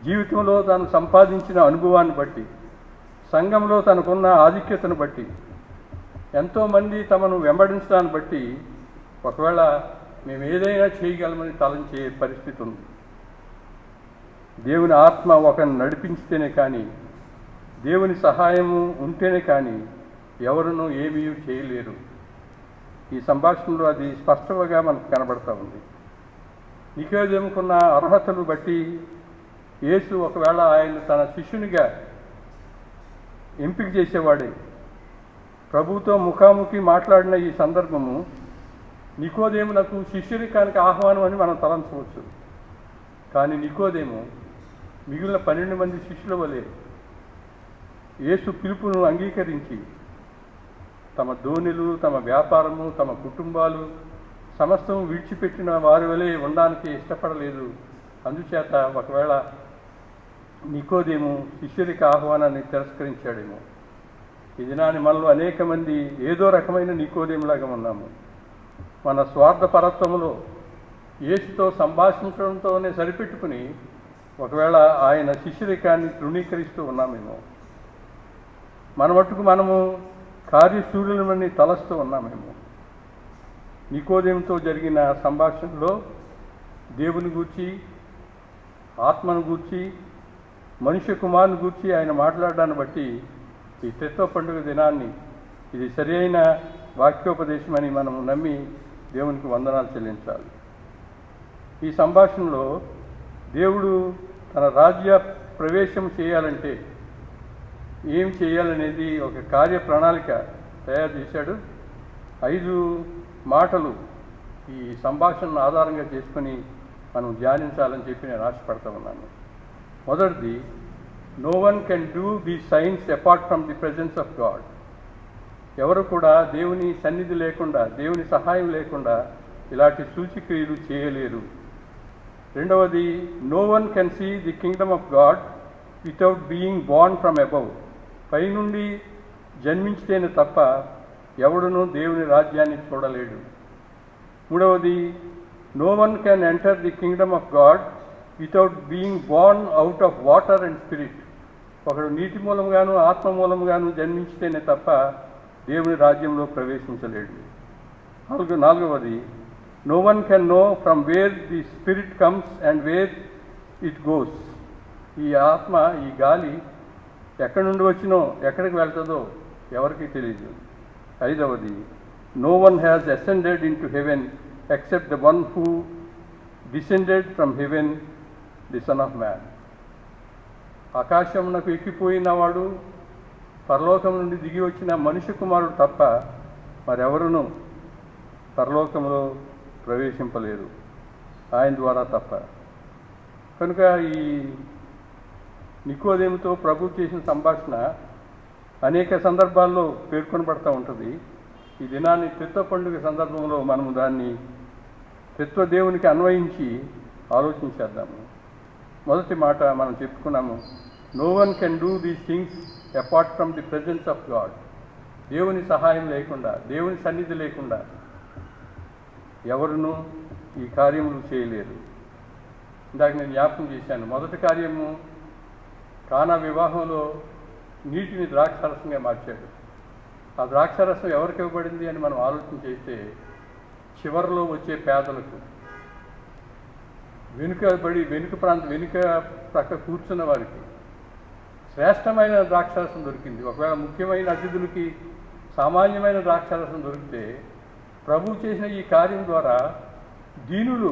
జీవితంలో తాను సంపాదించిన అనుభవాన్ని బట్టి, సంఘంలో తనకున్న ఆధిక్యతను బట్టి, ఎంతోమంది తమను వెంబడించడాన్ని బట్టి ఒకవేళ మేము ఏదైనా చేయగలమని తలంచే పరిస్థితి ఉంది. దేవుని ఆత్మ ఒకరిని నడిపించితేనే కానీ, దేవుని సహాయము ఉంటేనే కానీ ఎవరునూ ఏమీ చేయలేరు. ఈ సంభాషణలో అది స్పష్టంగా మనకు కనబడతా ఉంది. నికోదేముకున్న అర్హతలు బట్టి యేసు ఒకవేళ ఆయన తన శిష్యునిగా ఎంపిక చేసేవాడే. ప్రభువుతో ముఖాముఖి మాట్లాడిన ఈ సందర్భము నికోదేమునకు శిష్యునికానికి ఆహ్వానం అని మనం తలంచవచ్చు. కానీ నికోదేము మిగిలిన 12 మంది శిష్యుల వలె యేసు పిలుపును అంగీకరించి తమ ధోనిలు, తమ వ్యాపారము, తమ కుటుంబాలు సమస్తం విడిచిపెట్టిన వారి వలె ఉండడానికి ఇష్టపడలేదు. అందుచేత ఒకవేళ నికోదేము శిష్యుడికి ఆహ్వానాన్ని తిరస్కరించాడేమో. ఈ దినాన్ని మనలో అనేక మంది ఏదో రకమైన నికోదేములాగా ఉన్నాము. మన స్వార్థపరత్వములో యేసుతో సంభాషించడంతోనే సరిపెట్టుకుని ఒకవేళ ఆయన శిష్యరికాన్ని తృణీకరిస్తూ ఉన్నామేమో. మన మట్టుకు మనము కార్యశూరులమని తలస్తూ ఉన్నామేమో. నికోదేముతో జరిగిన సంభాషణలో దేవుని గూర్చి, ఆత్మను గూర్చి, మనుష్య కుమారుని గూర్చి ఆయన మాట్లాడడాన్ని బట్టి ఈ త్రిత్వ పండుగ దినాన్ని ఇది సరి అయిన వాక్యోపదేశమని మనం నమ్మి దేవునికి వందనాలు చెల్లించాలి. ఈ సంభాషణలో దేవుడు తన రాజ్య ప్రవేశం చేయాలంటే ఏం చేయాలనేది ఒక కార్య ప్రణాళిక తయారు చేశాడు. 5 మాటలు ఈ సంభాషణను ఆధారంగా చేసుకొని మనం ధ్యానించాలని చెప్పి నేను ఆశపడతా ఉన్నాను. మొదటిది, no one can do the signs apart from the presence of God. ఎవరు కూడా దేవుని సన్నిధి లేకుండా, దేవుని సహాయం లేకుండా ఇలాంటి సూచక్రియలు చేయలేరు. రెండవది, no one can see the kingdom of God without being born from above. పైనుండి జన్మించితేనే తప్ప ఎవడునూ దేవుని రాజ్యాన్ని చూడలేడు. మూడవది, no one can enter the kingdom of God without being born out of water and spirit. ఒకడు నీటి మూలంగాను ఆత్మ మూలంగాను జన్మించితేనే తప్ప దేవుని రాజ్యంలో ప్రవేశించలేడు. నాలుగవది, no one can know from where the spirit comes and where it goes. ఈ ఆత్మ, ఈ గాలి ఎక్కడి నుండి వచ్చినో ఎక్కడికి వెళ్తుందో ఎవరికి తెలియదు. ఐదవది, no one has ascended into heaven except the one who descended from heaven, the Son of man. ఆకాశమునకు ఎక్కిపోయినవాడు, పరలోకం నుండి దిగి వచ్చిన మనిషి కుమారుడు తప్ప మరెవరునూ పరలోకంలో ప్రవేశింపలేరు ఆయన ద్వారా తప్ప. కనుక ఈ నికోదేముతో ప్రభు చేసిన సంభాషణ అనేక సందర్భాల్లో పేర్కొనబడతా ఉంటుంది. ఈ దినాన్ని త్రిత్వ పండుగ సందర్భంలో మనము దాన్ని త్రిత్వ దేవునికి అన్వయించి ఆలోచించేద్దాము. మొదటి మాట మనం చెప్పుకున్నాము, no one can do these things apart from the presence of God. దేవుని సహాయం లేకుండా, దేవుని సన్నిధి లేకుండా ఎవరునూ ఈ కార్యములు చేయలేరు. ఇందాక నేను జ్ఞాపకం చేశాను, మొదటి కార్యము కానా వివాహంలో నీటిని ద్రాక్షారసంగా మార్చాడు. ఆ ద్రాక్షారసం ఎవరికి ఇవ్వబడింది అని మనం ఆలోచన చేస్తే చివరిలో వచ్చే పేదలకు, వెనుక ప్రక్క కూర్చున్న వారికి శ్రేష్టమైన ద్రాక్షారసం దొరికింది. ఒకవేళ ముఖ్యమైన అతిథులకి సామాన్యమైన ద్రాక్షారసం దొరికితే ప్రభు చేసిన ఈ కార్యం ద్వారా దీనులు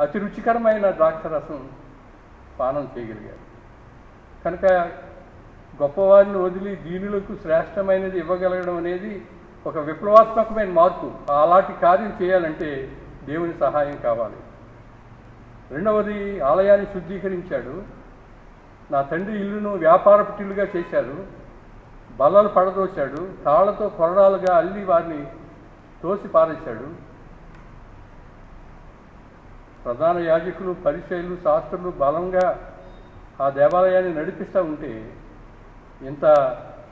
అతి రుచికరమైన ద్రాక్షరసం పానం చేయగలిగారు. కనుక గొప్పవారిని వదిలి దీనులకు శ్రేష్టమైనది ఇవ్వగలగడం అనేది ఒక విప్లవాత్మకమైన మార్పు. అలాంటి కార్యం చేయాలంటే దేవుని సహాయం కావాలి. రెండవది, ఆలయాన్ని శుద్ధీకరించాడు. నా తండ్రి ఇల్లును వ్యాపారపు ఇల్లుగా చేశారు. బల్లలు పడదోశాడు. తాళ్లతో కొరడాలుగా అల్లి వారిని తోసి పారేశాడు. ప్రధాన యాజకులు, పరిచయులు, శాస్త్రులు బలంగా ఆ దేవాలయాన్ని నడిపిస్తూ ఉంటే ఎంత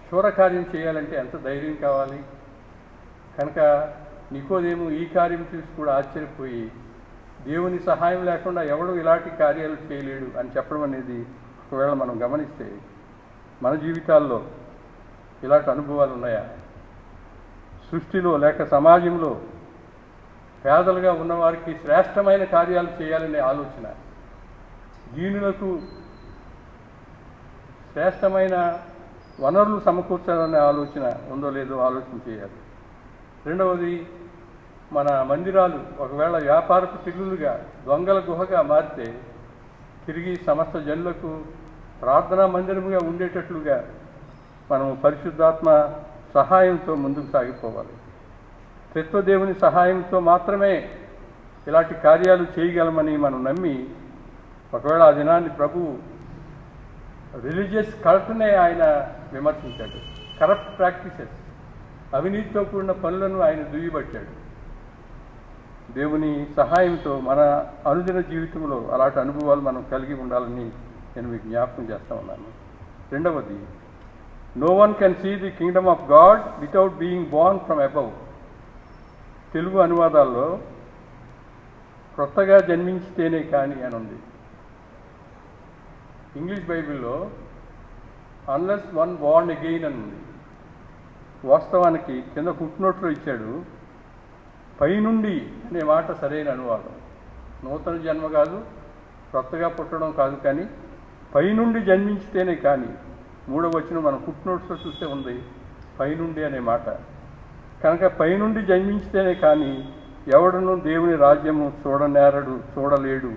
శూరకార్యం చేయాలంటే ఎంత ధైర్యం కావాలి. కనుక నికోదేము ఈ కార్యం చూసి కూడా ఆశ్చర్యపోయి దేవుని సహాయం లేకుండా ఎవడు ఇలాంటి కార్యాలు చేయలేడు అని చెప్పడం అనేది ఒకవేళ మనం గమనిస్తే మన జీవితాల్లో ఇలాంటి అనుభవాలు ఉన్నాయా? సృష్టిలో లేక సమాజంలో పేదలుగా ఉన్నవారికి శ్రేష్టమైన కార్యాలు చేయాలనే ఆలోచన, దీనులకు శ్రేష్టమైన వనరులు సమకూర్చాలనే ఆలోచన ఉందో లేదో ఆలోచన చేయాలి. రెండవది, మన మందిరాలు ఒకవేళ వ్యాపారపు తిరుగులుగా దొంగల గుహగా మారితే తిరిగి సమస్త జనులకు ప్రార్థనా మందిరముగా ఉండేటట్లుగా మనం పరిశుద్ధాత్మ సహాయంతో ముందుకు సాగిపోవాలి. త్రిత్వదేవుని సహాయంతో మాత్రమే ఇలాంటి కార్యాలు చేయగలమని మనం నమ్మి, ఒకవేళ ఆ దినాన్ని ప్రభు రిలీజియస్ కల్ట్నే ఆయన విమర్శించాడు. కరప్ట్ ప్రాక్టీసెస్, అవినీతితో కూడిన పనులను ఆయన దుయ్యబట్టాడు. దేవుని సహాయంతో మన అనుదిన జీవితంలో అలాంటి అనుభవాలు మనం కలిగి ఉండాలని నేను మీకు జ్ఞాపకం చేస్తూ ఉన్నాను. రెండవది, no one can see the kingdom of God without being born from above. తెలుగు అనువాదాల్లో కొత్తగా జన్మించితేనే కానీ అని ఉంది. ఇంగ్లీష్ బైబిల్లో అన్లెస్ వన్ బోర్న్ అగెయిన్ అని ఉంది. వాస్తవానికి కింద ఫుట్నోట్లో ఇచ్చాడు, పైనుండి అనే మాట సరైన అనువాదం. నూతన జన్మ కాదు, కొత్తగా పుట్టడం కాదు, కానీ పైనుండి జన్మించితేనే కానీ. మూడవ వచనం మనం ఫుట్నోట్స్లో చూస్తే ఉంది పైనుండి అనే మాట. కనుక పైనుండి జన్మించితేనే కానీ ఎవడను దేవుని రాజ్యము చూడనేరడు, చూడలేడు.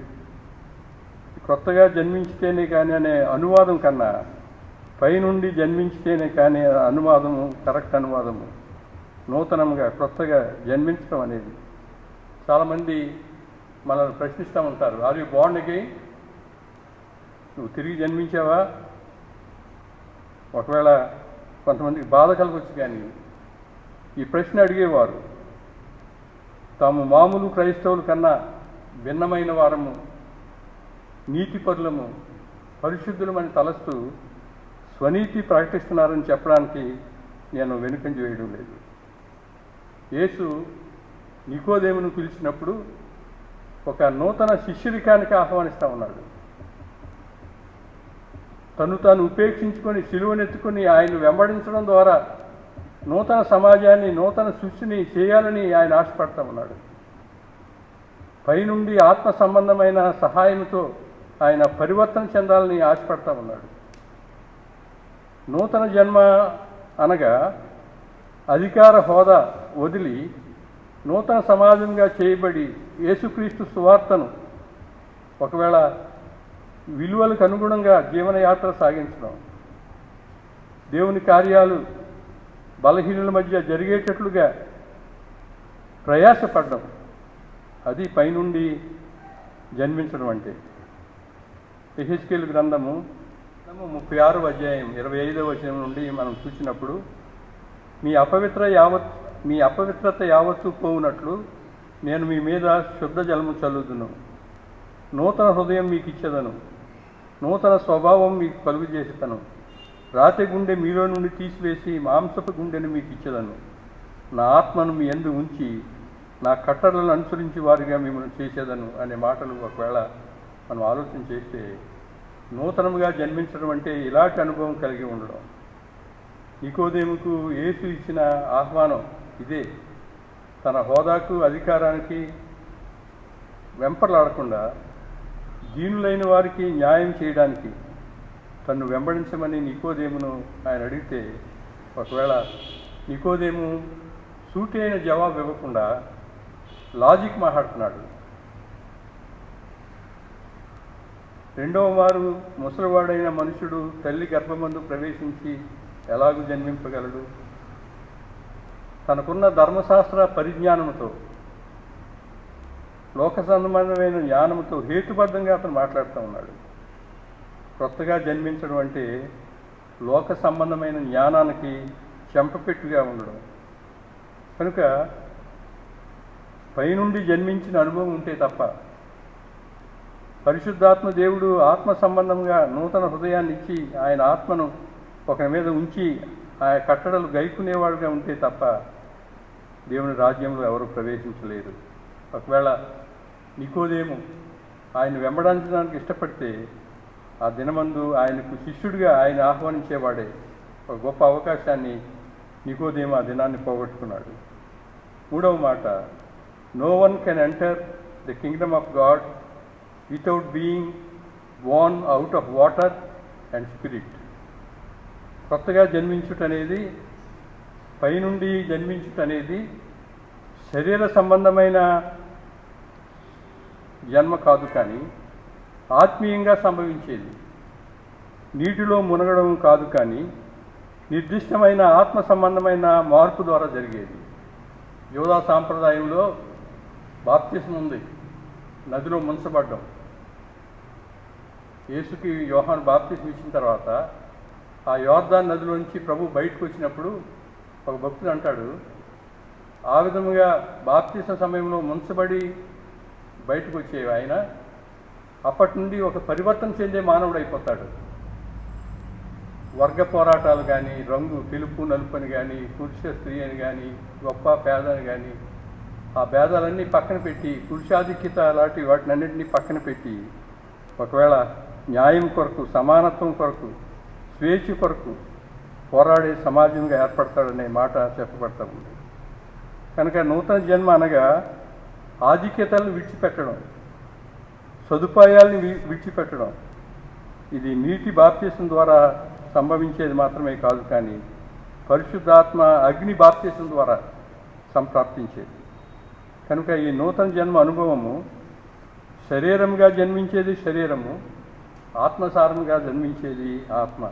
కొత్తగా జన్మించితేనే కానీ అనే అనువాదం కన్నా పైనుండి జన్మించితేనే కానీ అనువాదము కరెక్ట్ అనువాదము. నూతనంగా కొత్తగా జన్మించడం అనేది. చాలామంది మనల్ని ప్రశ్నిస్తూ ఉంటారు, ఆర్ యు బోర్న్ అగెయిన్? నువ్వు తిరిగి జన్మించావా? ఒకవేళ కొంతమందికి బాధ కలగొచ్చు, కానీ ఈ ప్రశ్న అడిగేవారు తాము మామూలు క్రైస్తవుల కన్నా భిన్నమైన వారము, నీతిపరులము, పరిశుద్ధులమని తలస్తూ స్వనీతి ప్రకటిస్తున్నారని చెప్పడానికి నేను వెనుకంజ వేయడం లేదు. యేసు నికోదేమును పిలిచినప్పుడు ఒక నూతన శిష్యరికానికి ఆహ్వానిస్తూ ఉన్నాడు. తను తాను ఉపేక్షించుకొని సిలువనెత్తుకొని ఆయన వెంబడించడం ద్వారా నూతన సమాజాన్ని, నూతన సృష్టిని చేయాలని ఆయన ఆశపడతా ఉన్నాడు. పైనుండి ఆత్మ సంబంధమైన సహాయంతో ఆయన పరివర్తన చెందాలని ఆశపడతా ఉన్నాడు. నూతన జన్మ అనగా అధికార హోదా వదిలి నూతన సమాజంగా చేయబడి యేసుక్రీస్తు సువార్తను ఒకవేళ విలువలకు అనుగుణంగా జీవనయాత్ర సాగించడం, దేవుని కార్యాలు బలహీనుల మధ్య జరిగేటట్లుగా ప్రయాసపడడం, అది పైనుండి జన్మించడం అంటే. యెహెజ్కేలు గ్రంథము 36వ అధ్యాయం 25వ వచనం నుండి మనం చూసినప్పుడు, మీ అపవిత్రత యావత్తు పోవునట్లు నేను మీ మీద శుద్ధ జలము చల్లుదును, నూతన హృదయం మీకు ఇచ్చేదను, నూతన స్వభావం మీకు కలుగు చేసేదను, రాతి గుండె మీలో నుండి తీసివేసి మాంసపు గుండెను మీకు ఇచ్చేదను, నా ఆత్మను మీ యందు ఉంచి నా కట్టడలను అనుసరించి వారిగా మిమ్మల్ని చేసేదను అనే మాటలు ఒకవేళ మనం ఆలోచన చేస్తే, నూతనంగా జన్మించడం అంటే ఇలాంటి అనుభవం కలిగి ఉండడం. నికోదేముకు యేసు ఇచ్చిన ఆహ్వానం ఇదే. తన హోదాకు అధికారానికి వెంపర్లాడకుండా దీనులైన వారికి న్యాయం చేయడానికి తన్ను వెంబడించమని నికోదేమును ఆయన అడిగితే, ఒకవేళ నికోదేము సూటైన జవాబు ఇవ్వకుండా లాజిక్ మాట్లాడుతున్నాడు. రెండవ మారు ముసలివాడైన మనుషుడు తల్లి గర్భమందు ప్రవేశించి ఎలాగూ జన్మింపగలడు? తనకున్న ధర్మశాస్త్ర పరిజ్ఞానంతో, లోక సంబంధమైన జ్ఞానంతో హేతుబద్ధంగా అతను మాట్లాడుతూ ఉన్నాడు. కొత్తగా జన్మించడం అంటే లోక సంబంధమైన జ్ఞానానికి చెంపపెట్టుగా ఉండడం. కనుక పైనుండి జన్మించిన అనుభవం ఉంటే తప్ప, పరిశుద్ధాత్మ దేవుడు ఆత్మ సంబంధంగా నూతన హృదయాన్ని ఇచ్చి ఆయన ఆత్మను ఒకరి మీద ఉంచి ఆ కట్టడలు గైకునేవాడుగా ఉంటే తప్ప దేవుని రాజ్యంలో ఎవరు ప్రవేశించలేరు. ఒకవేళ నికోదేము ఆయన వెంబడించడానికి ఇష్టపడితే ఆ దినమందు ఆయనకు శిష్యుడిగా ఆయన ఆహ్వానించేవాడే ఒక గొప్ప అవకాశాన్ని నికోదేము ఆ దినాన్ని పోగొట్టుకున్నాడు. మూడవ మాట, no one can enter the kingdom of God without being born out of water and spirit. కొత్తగా జన్మించుట అనేది, పైనుండి జన్మించుట అనేది శరీర సంబంధమైన జన్మ కాదు, కానీ ఆత్మీయంగా సంభవించేది. నీటిలో మునగడం కాదు, కానీ నిర్దిష్టమైన ఆత్మ సంబంధమైన మార్పు ద్వారా జరిగేది. యోధా సాంప్రదాయంలో బాప్తిస్మం ఉంది, నదిలో ముంచబడ్డం. యేసుకి యోహాను బాప్తిస్మం ఇచ్చిన తర్వాత ఆ యోర్దాను నదిలోంచి ప్రభు బయటకు వచ్చినప్పుడు ఒక భక్తుడు అంటాడు, ఆ విధముగా బాప్తిస్మ సమయంలో ముంచబడి బయటకు వచ్చేవి ఆయన అప్పటి నుండి ఒక పరివర్తన చెందే మానవుడు అయిపోతాడు. వర్గ పోరాటాలు కానీ, రంగు తెలుపు నలుపు అని కానీ, పురుష స్త్రీ అని కానీ, గొప్ప పేద అని కానీ, ఆ భేదాలన్నీ పక్కన పెట్టి, పురుషాధిక్యత లాంటి వాటినన్నింటినీ పక్కన పెట్టి, ఒకవేళ న్యాయం కొరకు, సమానత్వం కొరకు, స్వేచ్ఛ కొరకు పోరాడే సమాజంగా ఏర్పడతాడనే మాట చెప్పబడతా ఉంది. కనుక నూతన జన్మ అనగా ఆధిక్యతలను విడిచిపెట్టడం, సదుపాయాల్ని విడిచిపెట్టడం. ఇది నీటి బాప్తిసం ద్వారా సంభవించేది మాత్రమే కాదు, కానీ పరిశుద్ధాత్మ అగ్ని బాప్తిసం ద్వారా సంప్రాప్తించేది. కనుక ఈ నూతన జన్మ అనుభవము శరీరంగా జన్మించేది శరీరము, ఆత్మసారంగా జన్మించేది ఆత్మ.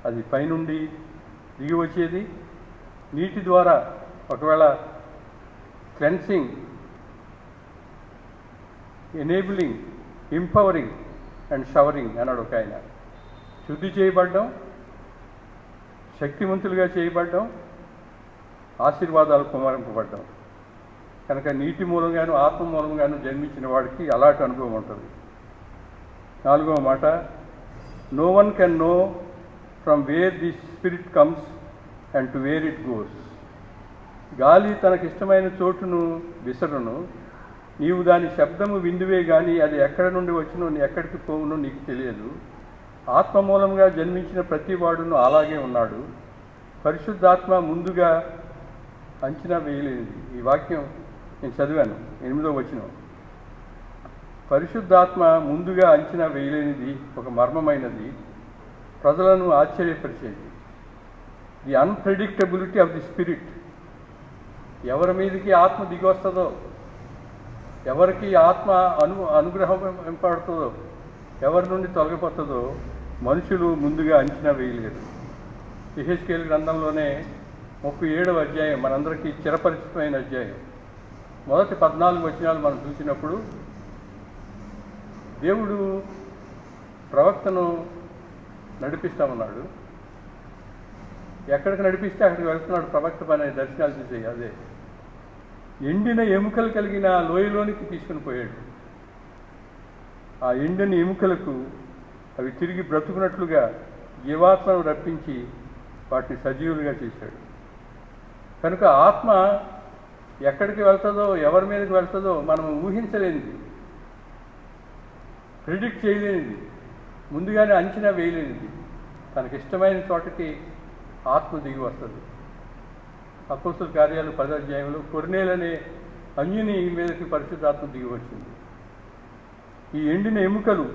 అది పైనుండి దిగి వచ్చేది. నీటి ద్వారా ఒకవేళ cleansing, enabling, empowering and showering అన్నాడు ఒక ఆయన. శుద్ధి చేయబడ్డం, శక్తివంతులుగా చేయబడ్డం, ఆశీర్వాదాలు కుమరింపబడ్డం. కనుక నీటి మూలంగాను ఆత్మ మూలంగాను జన్మించిన వాడికి అలాంటి అనుభవం ఉంటుంది. నాలుగవ మాట, no one can know from where the spirit comes and to where it goes. గాలి తనకిష్టమైన చోటును విసరును, నీవు దాని శబ్దము విందువే కానీ అది ఎక్కడి నుండి వచ్చినో ఎక్కడికి పోవునో నీకు తెలియదు. ఆత్మ మూలంగా జన్మించిన ప్రతి వాడును అలాగే ఉన్నాడు. పరిశుద్ధాత్మ ముందుగా అంచనా వేయలేనిది. ఈ వాక్యం నేను చదివాను, 8వ వచనం. పరిశుద్ధాత్మ ముందుగా అంచనా వేయలేనిది, ఒక మర్మమైనది, ప్రజలను ఆశ్చర్యపరిచేది. The unpredictability of the spirit. ఎవరి మీదకి ఆత్మ దిగొస్తుందో, ఎవరికి ఆత్మ అనుగ్రహం వెంపడుతుందో, ఎవరి నుండి తొలగిపోతుందో మనుషులు ముందుగా అంచనా వేయలేరు. యెహెజ్కేలు గ్రంథంలోనే 37వ అధ్యాయం మనందరికీ చిరపరిచితమైన అధ్యాయం. మొదటి 14 వచనాలు మనం చూసినప్పుడు దేవుడు ప్రవక్తను నడిపిస్తూ ఉన్నాడు. ఎక్కడికి నడిపిస్తే అక్కడికి వెళ్తున్నాడు ప్రవక్త పని దర్శనాలు చూసే. అదే ఎండిన ఎముకలు కలిగిన లోయలోనికి తీసుకుని పోయాడు. ఆ ఎండిన ఎముకలకు అవి తిరిగి బ్రతుకున్నట్లుగా జీవాత్మను రప్పించి వాటిని సజీవులుగా చేశాడు. కనుక ఆత్మ ఎక్కడికి వెళ్తుందో, ఎవరి మీదకి వెళ్తుందో మనం ఊహించలేనిది, ప్రిడిక్ట్ చేయలేనిది, ముందుగానే అంచనా వేయలేనిది. తనకిష్టమైన చోటకి ఆత్మ దిగి వస్తుంది. అపోస్తలుల కార్యాలు 10వ అధ్యాయంలో కొర్నేలనే అన్యుని మీదకి పరిశుద్ధాత్మ దిగి వచ్చింది. ఈ ఎండిన ఎముకలు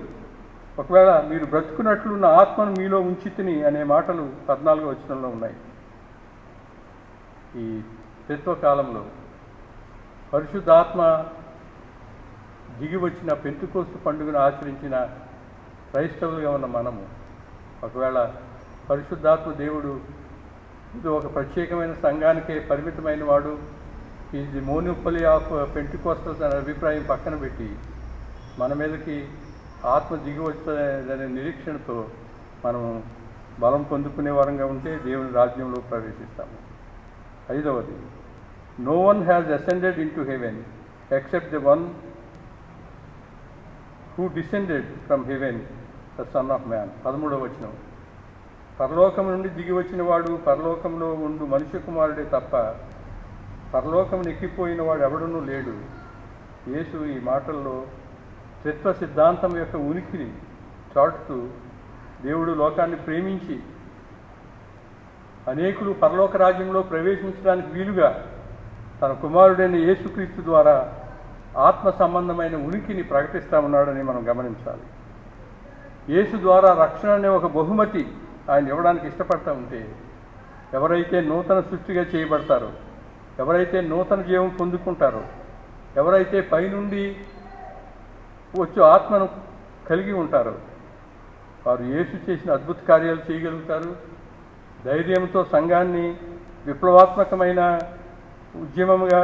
ఒకవేళ మీరు బ్రతుకున్నట్లు నా ఆత్మను మీలో ఉంచితిని అనే మాటలు 14వ వచనంలో ఉన్నాయి. ఈ త్రిత్వకాలంలో పరిశుద్ధాత్మ దిగి వచ్చిన పెంతెకోస్తు పండుగను ఆచరించిన క్రైస్తవులుగా ఉన్న మనము ఒకవేళ పరిశుద్ధాత్మ దేవుడు ఇది ఒక ప్రత్యేకమైన సంఘానికే పరిమితమైన వాడు, ఇది మోనోపలి ఆఫ్ పెంటెకోస్టల్స్ అనే అభిప్రాయం పక్కన పెట్టి మన మీదకి ఆత్మ దిగి వచ్చేదనే నిరీక్షణతో మనము బలం పొందుకునే వారంగా ఉంటే దేవుని రాజ్యంలో ప్రవేశిస్తాము. 5వది, no one has ascended into heaven except the one who descended from heaven, the Son of man. 13వ వచనం, పరలోకం నుండి దిగి వచ్చిన వాడు పరలోకంలో ఉండు మనుష్య కుమారుడే తప్ప పరలోకం ఎక్కిపోయిన వాడు ఎవడనూ లేడు. యేసు ఈ మాటల్లో త్రిత్వ సిద్ధాంతం యొక్క ఉనికిని చాటుతూ దేవుడు లోకాన్ని ప్రేమించి అనేకులు పరలోక రాజ్యంలో ప్రవేశించడానికి వీలుగా తన కుమారుడైన యేసుక్రీస్తు ద్వారా ఆత్మ సంబంధమైన ఉనికిని ప్రకటిస్తూ ఉన్నాడని మనం గమనించాలి. యేసు ద్వారా రక్షణ అనే ఒక బహుమతి ఆయన ఇవ్వడానికి ఇష్టపడతా ఉంటే ఎవరైతే నూతన సృష్టిగా చేయబడతారో, ఎవరైతే నూతన జీవం పొందుకుంటారో, ఎవరైతే పైనుండి వచ్చి ఆత్మను కలిగి ఉంటారో వారు యేసు చేసిన అద్భుత కార్యాలు చేయగలుగుతారు. ధైర్యంతో సంఘాన్ని విప్లవాత్మకమైన ఉద్యమముగా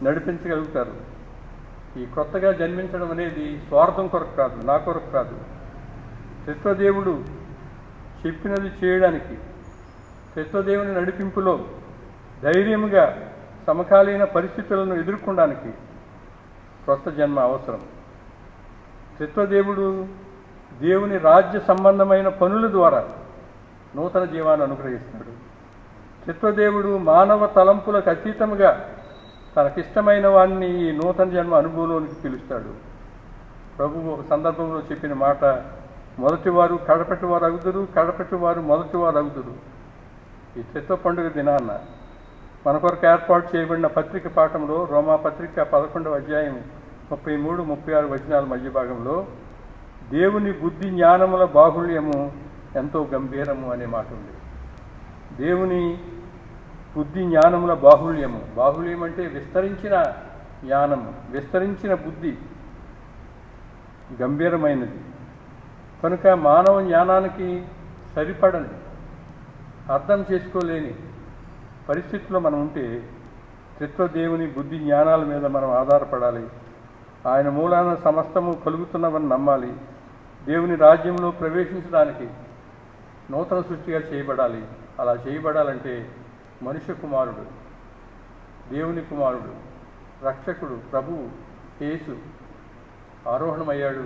నడిపించగలుగుతారు. ఈ కొత్తగా జన్మించడం అనేది స్వార్థం కొరకు కాదు, నా కొరకు కాదు. త్రిత్వదేవుడు చెప్పినది చేయడానికి, త్రిత్వదేవుని నడిపింపులో ధైర్యముగా సమకాలీన పరిస్థితులను ఎదుర్కొనడానికి కొత్త జన్మ అవసరం. త్రిత్వదేవుడు దేవుని రాజ్య సంబంధమైన పనుల ద్వారా నూతన జీవాన్ని అనుగ్రహిస్తాడు. త్రిత్వదేవుడు మానవ తలంపులకు అతీతముగా తనకిష్టమైన వారిని ఈ నూతన జన్మ అనుభవంలోనికి పిలుస్తాడు. ప్రభువు ఒక సందర్భంలో చెప్పిన మాట, మొదటివారు కడపటివారు అగుదురు, కడపటివారు మొదటివారు అగుదురు. ఈ త్రిత్వ పండుగ దినాన్న మన కొరకు ఏర్పాటు చేయబడిన పత్రిక పాఠంలో రోమా పత్రిక 11వ అధ్యాయం 33-36 వచనాల మధ్య భాగంలో దేవుని బుద్ధి జ్ఞానముల బాహుళ్యము ఎంతో గంభీరము అనే మాట ఉంది. దేవుని బుద్ధి జ్ఞానముల బాహుళ్యము, బాహుళ్యం అంటే విస్తరించిన జ్ఞానము, విస్తరించిన బుద్ధి, గంభీరమైనది. కనుక మానవ జ్ఞానానికి సరిపడని, అర్థం చేసుకోలేని పరిస్థితుల్లో మనం ఉంటే త్రిత్వదేవుని బుద్ధి జ్ఞానాల మీద మనం ఆధారపడాలి. ఆయన మూలాన సమస్తము కలుగుతున్నవని నమ్మాలి. దేవుని రాజ్యంలో ప్రవేశించడానికి నూతన సృష్టిగా చేయబడాలి. అలా చేయబడాలంటే మనుష్య కుమారుడు, దేవుని కుమారుడు, రక్షకుడు, ప్రభువు యేసు ఆరోహణమయ్యాడు.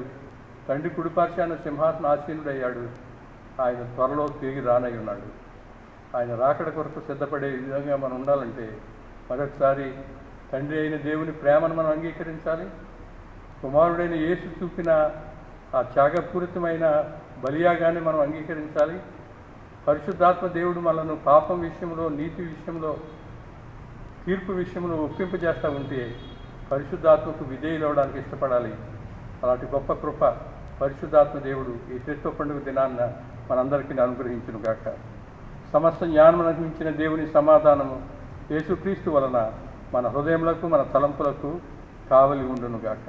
తండ్రి కుడిపార్శ్వాన సింహాసన ఆసీనుడయ్యాడు. ఆయన త్వరలో తిరిగి రానై ఉన్నాడు. ఆయన రాకడ కొరకు సిద్ధపడే విధంగా మనం ఉండాలంటే మరొకసారి తండ్రి అయిన దేవుని ప్రేమను మనం అంగీకరించాలి. కుమారుడైన యేసు చూపిన ఆ త్యాగపూరితమైన బలియాగాన్ని మనం అంగీకరించాలి. పరిశుద్ధాత్మ దేవుడు మనను పాపం విషయంలో, నీతి విషయంలో, తీర్పు విషయంలో ఒప్పింపజేస్తూ ఉంటే పరిశుద్ధాత్మకు విధేయులవడానికి ఇష్టపడాలి. అలాంటి గొప్ప కృప పరిశుద్ధాత్మ దేవుడు ఈ త్రిత్వ పండుగ దినాన్న మనందరికీ అనుగ్రహించును గాక. సమస్త జ్ఞానం అందించిన దేవుని సమాధానము యేసుక్రీస్తు వలన మన హృదయములకు, మన తలంపులకు కావలి ఉండును గాక.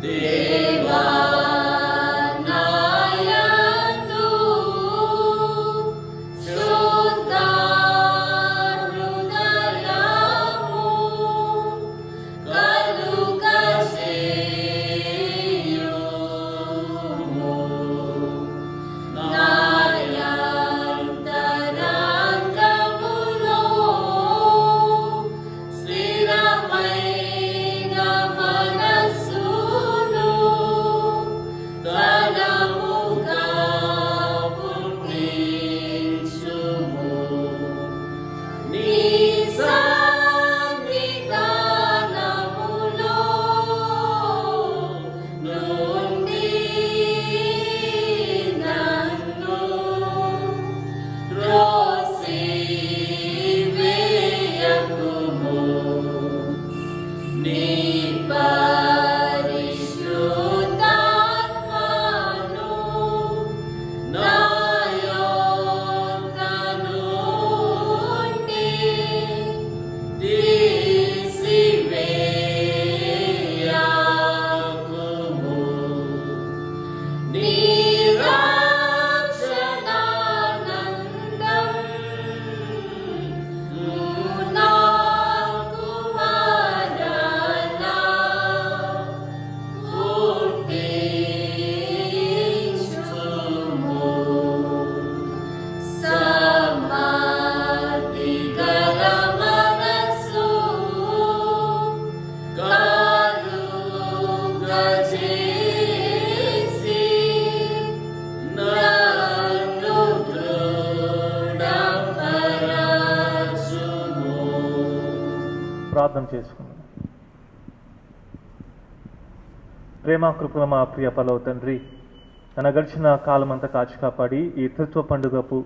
దేవా నాయందు శుద్ధ హృదయము కలుగచేయుము. నాయంతరంగములో స్థిరమైన మనస్సును ప్రార్థన చేసుకుందాం. ప్రేమ కృపల మా ప్రియ పరలోక తండ్రి, నన్ను గడిచిన కాలం అంతా కాచి కాపాడి ఈ త్రిత్వ పండుగపు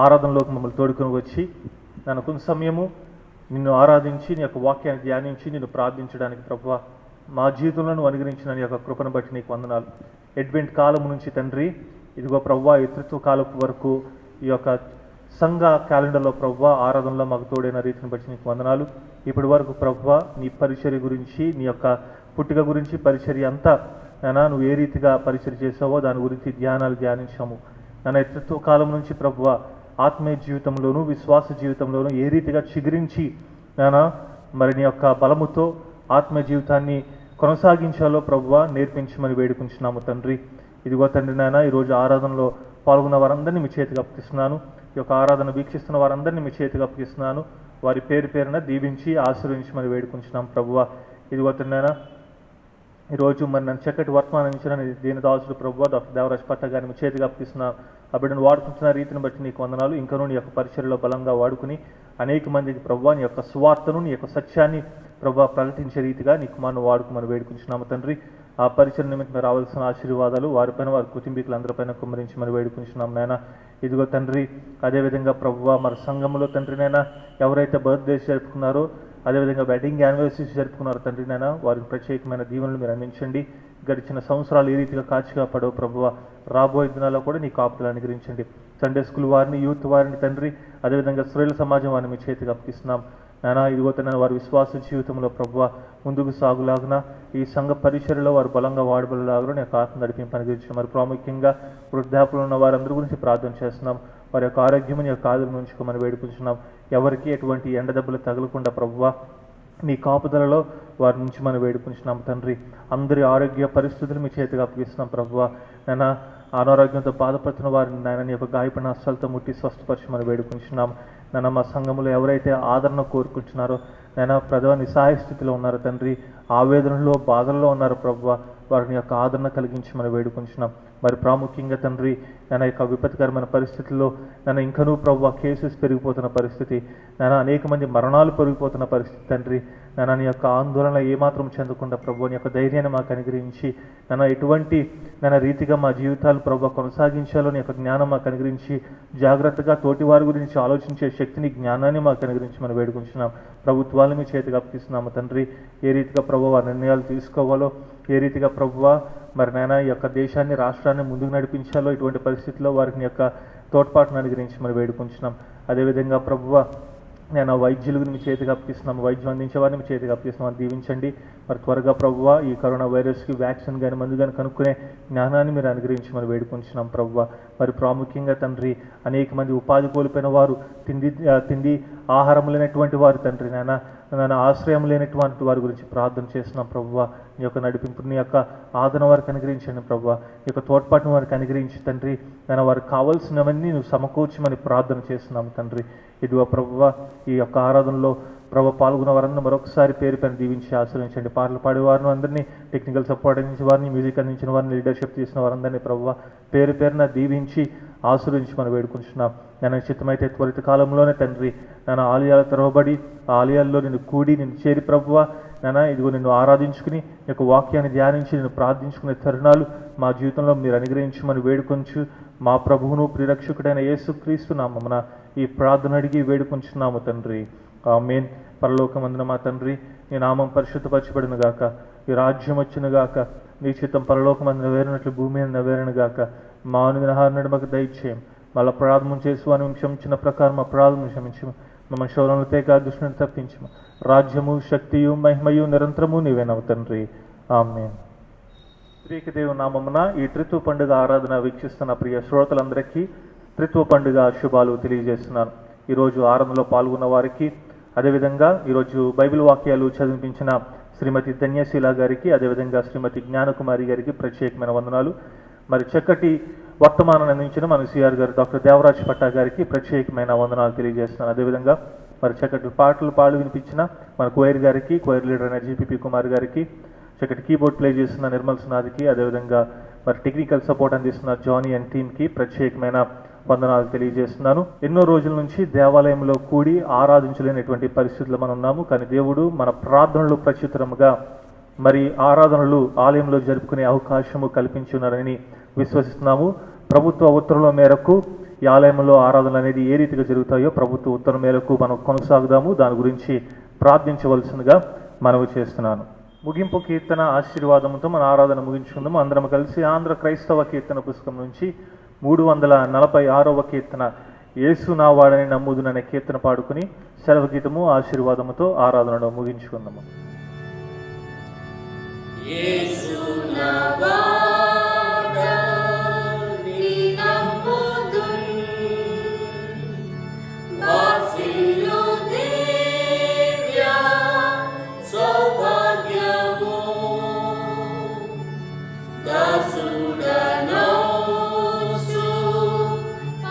ఆరాధనలోకి మమ్మల్ని తోడుకొని వచ్చి నన్ను కొంత సమయము నిన్ను ఆరాధించి నీ యొక్క వాక్యాన్ని ధ్యానించి నిన్ను ప్రార్థించడానికి ప్రభువా మా జీవితంలో నువ్వు అనుగ్రహించిన నీ యొక్క కృపను బట్టి నీకు వందనాలు. అడ్వెంట్ కాలం నుంచి తండ్రి, ఇదిగో ప్రభువా ఈ త్రిత్వ కాలపు వరకు ఈ యొక్క సంఘ క్యాలెండర్లో ప్రభువా ఆరాధనలో మాకు తోడైన రీతిని బట్టి నీకు వందనాలు. ఇప్పటి వరకు ప్రభువా నీ పరిచర్య గురించి, నీ యొక్క పుట్టుక గురించి, పరిచర్య అంతా నానా నువ్వు ఏ రీతిగా పరిచర్య చేసావో దాని గురించి ధ్యానించాము. నాన్న త్రిత్వ కాలం నుంచి ప్రభువా ఆత్మీయ జీవితంలోనూ విశ్వాస జీవితంలోనూ ఏ రీతిగా చిగురించి నానా మరి నీ యొక్క బలముతో ఆత్మీయ జీవితాన్ని కొనసాగించాలో ప్రభువా నేర్పించమని వేడుకుంటున్నాము తండ్రి. ఇదిగో తండ్రి నాయన ఈరోజు ఆరాధనలో పాల్గొన్న వారందరినీ మీ చేతికి అప్పగిస్తున్నాను. ఈ యొక్క ఆరాధన వీక్షిస్తున్న వారందరినీ మీ చేతికి అప్పగిస్తున్నాను. వారి పేరు పేరున దీవించి ఆశీర్వదించమని వేడుకుంటున్నాం ప్రభువా. ఇదిగో తండ్రి నాయన ఈరోజు మరి నన్ను చక్కటి వర్తమానం ఇచ్చిన దీని దాసుడు ప్రభువా డాక్టర్ దేవరాజ్ పట్ట గారిని మీ చేతికి అప్పగిస్తున్నాను. ఆ బిడ్డను వాడుకుంటున్న రీతిని బట్టి నీకు వందనాలు. ఇంకనూ నీ యొక్క పరిచర్యలో బలంగా వాడుకుని అనేక మందికి ప్రభువా నీ యొక్క స్వార్థను, నీ యొక్క సత్యాన్ని ప్రభువా ప్రకటించే రీతిగా నీ కుమారుని వాడుకోమని వేడుకుంటున్నాము తండ్రి. ఆ పరిచయం నిమిత్తం రావాల్సిన ఆశీర్వాదాలు వారిపైన, వారి కుటుంబీకులందరిపైన కుమ్మరించమని వేడుకుంటున్నాం నాయన. ఇదిగో తండ్రి, అదేవిధంగా ప్రభువా మరి సంఘంలో తండ్రి నాయన ఎవరైతే బర్త్డేస్ జరుపుకున్నారో, అదేవిధంగా వెడ్డింగ్ యానివర్సరీస్ జరుపుకున్నారు తండ్రి నాయన, వారికి ప్రత్యేకమైన దీవెనలు మీరు అందించండి. గడిచిన సంవత్సరాలు ఏ రీతిగా కాచి కాపాడో ప్రభువా రాబోయే దినాల్లో కూడా నీ కాపుదలు అనుగ్రహించండి. సండే స్కూల్ వారిని, యూత్ వారిని తండ్రి, అదేవిధంగా స్త్రీల సమాజం వారిని మీ చేతికి అప్పగిస్తున్నాం నానా. ఇదిగో తన వారి విశ్వాస జీవితంలో ప్రభువా ముందుకు సాగులాగున ఈ సంఘ పరిచర్యలో వారు బలంగా వాడబడలాగున నీ యొక్క ఆత్మ నడిపింపు అనుగ్రహించడం. మరి ప్రాముఖ్యంగా వృద్ధాపులు ఉన్న వారందరి గురించి ప్రార్థన చేస్తున్నాం. వారి యొక్క ఆరోగ్యం నీ యొక్క ఆదరణ ఉంచుకోమని వేడుకుంటున్నాం. ఎవరికి ఎటువంటి ఎండ దెబ్బలు తగలకుండా ప్రభువా నీ కాపుదలలో వారి నుంచి మనం వేడుకుంటున్నాం తండ్రి. అందరి ఆరోగ్య పరిస్థితులు మీ చేతిగా అప్పగిస్తున్నాం ప్రభువా. నాయన అనారోగ్యంతో బాధపడుతున్న వారిని నాయన నీ యొక్క గాయపడిన హస్తాలతో ముట్టి స్వస్థపరచమని వేడుకుంటున్నాం. నాయన మా సంఘంలో ఎవరైతే ఆదరణ కోరుకుంటున్నారో నాయన ప్రజల నిస్సహాయ స్థితిలో ఉన్నారో తండ్రి, ఆవేదనలో బాధల్లో ఉన్నారో ప్రభువా వారిని యొక్క ఆదరణ కలిగించమని వేడుకుంటున్నాం. మరి ప్రాముఖ్యంగా తండ్రి నేను యొక్క విపత్కరమైన పరిస్థితుల్లో నన్ను ఇంకనూ ప్రభువా కేసెస్ పెరిగిపోతున్న పరిస్థితి, నేను అనేక మంది మరణాలు పెరిగిపోతున్న పరిస్థితి తండ్రి, నన్ను నీ యొక్క ఆందోళన ఏమాత్రం చెందకుండా ప్రభువా నీ యొక్క ధైర్యాన్ని మాకు అనుగ్రహించి నన్ను ఎటువంటి నన్ను రీతిగా మా జీవితాలు ప్రభువా కొనసాగించాలో నీ యొక్క జ్ఞానం మాకు అనుగ్రహించి జాగ్రత్తగా తోటి వారి గురించి ఆలోచించే శక్తిని, జ్ఞానాన్ని మాకు అనుగ్రహించి మనం వేడుకుంటున్నాం. ప్రభుత్వాలను మీ చేతికి అప్పగిస్తున్నాము తండ్రి. ఏ రీతిగా ప్రభువా నిర్ణయాలు తీసుకోవాలో, ఏ రీతిగా ప్రభువా మరి నాయన ఈ యొక్క దేశాన్ని, రాష్ట్రాన్ని ముందుకు నడిపించాలో ఇటువంటి పరిస్థితుల్లో వారికి యొక్క తోడ్పాటును అనుగ్రహించి మనం వేడుకుంటున్నాం. అదేవిధంగా ప్రభువా నేను వైద్యులకు మీ చేతికి అప్పగిస్తున్నాము, వైద్యం అందించే వారిని మీ చేతికి అప్పగిస్తున్నామని దీవించండి. మరి త్వరగా ప్రభువా ఈ కరోనా వైరస్కి వ్యాక్సిన్ కానీ మందు కానీ కనుక్కునే జ్ఞానాన్ని మీరు అనుగ్రహించి మనం వేడుకుంటున్నాం ప్రభువా. మరి ప్రాముఖ్యంగా తండ్రి అనేక మంది ఉపాధి కోల్పోయిన వారు, తిండి ఆహారం లేనటువంటి వారు తండ్రి నాయన ఆశ్రయం లేనటువంటి వారి గురించి ప్రార్థన చేస్తున్నాం ప్రభువా. నీ యొక్క నడిపింపు, నీ యొక్క ఆదరణ వారికి అనుగ్రహించండి ప్రభువా. నీ యొక్క తోడ్పాటును వారికి అనుగ్రహించి తండ్రి నేను వారికి కావాల్సినవన్నీ నువ్వు సమకూర్చమని ప్రార్థన చేస్తున్నాము తండ్రి. ఇదిగో ప్రభువా ఈ యొక్క ఆరాధనలో ప్రభు పాల్గొన్న వారందరూ మరొకసారి పేరు పైన దీవించి ఆశ్రయించండి. పాటలు పాడేవారిని అందరినీ, టెక్నికల్ సపోర్ట్ అందించిన వారిని, మ్యూజిక్ అందించిన వారిని, లీడర్షిప్ చేసిన వారందరినీ ప్రభువా పేరు పేరున దీవించి ఆశ్రయించి మనం వేడుకుంటున్నాం. నేను చిత్తమైతే త్వరిత కాలంలోనే తండ్రి నేను ఆలయాల తెరవబడి ఆ ఆలయాల్లో నేను కూడి నేను చేరి ప్రభువా ఇదిగో నిన్ను ఆరాధించుకుని నీ యొక్క వాక్యాన్ని ధ్యానించి నేను ప్రార్థించుకునే తరుణాలు మా జీవితంలో మీరు అనుగ్రహించమని వేడుకొంచు. మా ప్రభువును ప్రిరక్షకుడైన యేసుక్రీస్తు నామమున ఈ ప్రార్థన అడిగి వేడుకొంచున్నాము తండ్రి. ఆమేన్. పరలోకమందున మా తండ్రి, నీ నామం పరిశుద్ధపరచబడును గాక, ఈ రాజ్యం వచ్చును గాక, నీ చిత్తం పరలోకమందున నెరవేరినట్లు భూమి మీద నెరవేరును గాక. మా అనుదినహారమును మాకు దయచేయం. మళ్ళీ అపరాధము చేసి అని క్షమించిన ప్రకారం అపరాధము క్షమించము. మమ్మల్ని శోధనలు తేక దుష్టుని తప్పించము. రాజ్యము, శక్తియు, మహిమయు నిరంతరము నీవేనవు తండ్రి. ఆమేన్. శ్రీకదేవు నామమున ఈ త్రిత్వ పండుగ ఆరాధన వీక్షిస్తున్న ప్రియ శ్రోతలందరికీ త్రిత్వ పండుగ శుభాలు తెలియజేస్తున్నాను. ఈరోజు ఆరాధనలో పాల్గొన్న వారికి, అదేవిధంగా ఈరోజు బైబిల్ వాక్యాలు చదివించిన శ్రీమతి ధన్యశీల గారికి, అదేవిధంగా శ్రీమతి జ్ఞానకుమారి గారికి ప్రత్యేకమైన వందనాలు. మరి చక్కటి వర్తమానాన్ని అందించిన మన సిఆర్ గారు డాక్టర్ దేవరాజ్ పట్టా గారికి ప్రత్యేకమైన వందనాలు తెలియజేస్తున్నాను. అదేవిధంగా మరి చక్కటి పాటలు పాడు వినిపించిన మన కోయర్ గారికి, కోయర్ లీడర్ అయిన జీపీపీ కుమార్ గారికి, చక్కటి కీబోర్డ్ ప్లే చేస్తున్న నిర్మల్ సునాథ్కి, అదేవిధంగా మరి టెక్నికల్ సపోర్ట్ అందిస్తున్న జానీ అండ్ టీమ్కి ప్రత్యేకమైన వందనాలు తెలియజేస్తున్నాను. ఎన్నో రోజుల నుంచి దేవాలయంలో కూడి ఆరాధించలేనటువంటి పరిస్థితుల్లో మనం ఉన్నాము. కానీ దేవుడు మన ప్రార్థనలు ప్రత్యుత్తరముగా మరి ఆరాధనలు ఆలయంలో జరుపుకునే అవకాశము కల్పించున్నారని విశ్వసిస్తున్నాము. ప్రభుత్వ ఉత్తర్వుల మేరకు ఈ ఆలయంలో ఆరాధనలు అనేది ఏ రీతిగా జరుగుతాయో ప్రభుత్వ ఉత్తర్వుల మేరకు మనం కొనసాగుదాము. దాని గురించి ప్రార్థించవలసిందిగా మనవి చేస్తున్నాను. ముగింపు కీర్తన ఆశీర్వాదంతో మన ఆరాధన ముగించుకుందాము. అందరం కలిసి ఆంధ్ర క్రైస్తవ కీర్తన పుస్తకం నుంచి 346వ కీర్తన యేసు నా వాడని నమ్ముదుననే కీర్తన పాడుకుని సెలవు గీతము ఆశీర్వాదముతో ఆరాధనను ముగించుకుందాము. యేసు నా వాడని నమ్ముదున్ వాసిల్లు దివ్య సౌభాగ్యము దాసుడనౌసు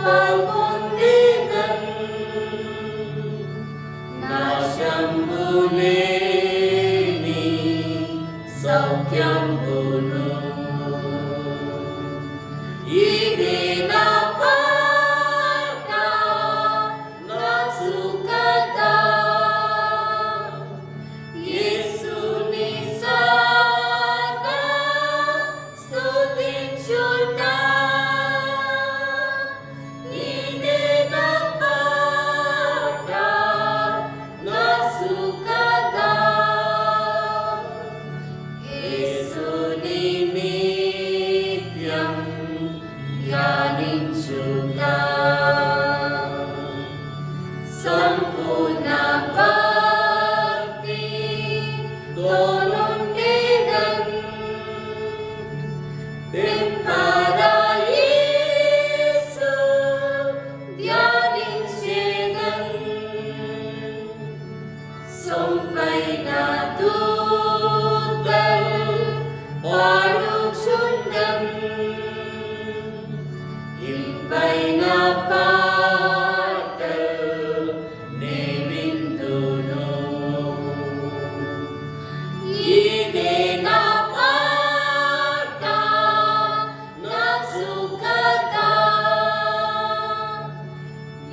పాల్పొందిదన్ నాశంబులేని సౌఖ్యంబును ఇదే నా పాట నా సుఖద యేసుని సదా స్తుతించుట ఇదే నా పాట నా సుఖద యేసుని నిత్యం ధ్యానించుట సంపూర్ణ భక్తితో నుండిదన్ దింపరాయేసు ధ్యానించేదన్ సొంపైన దూతల్ పాడుచుండన్ ఇంపైన పాటల్ నే విందును ఇదే నా పాట నా సుఖద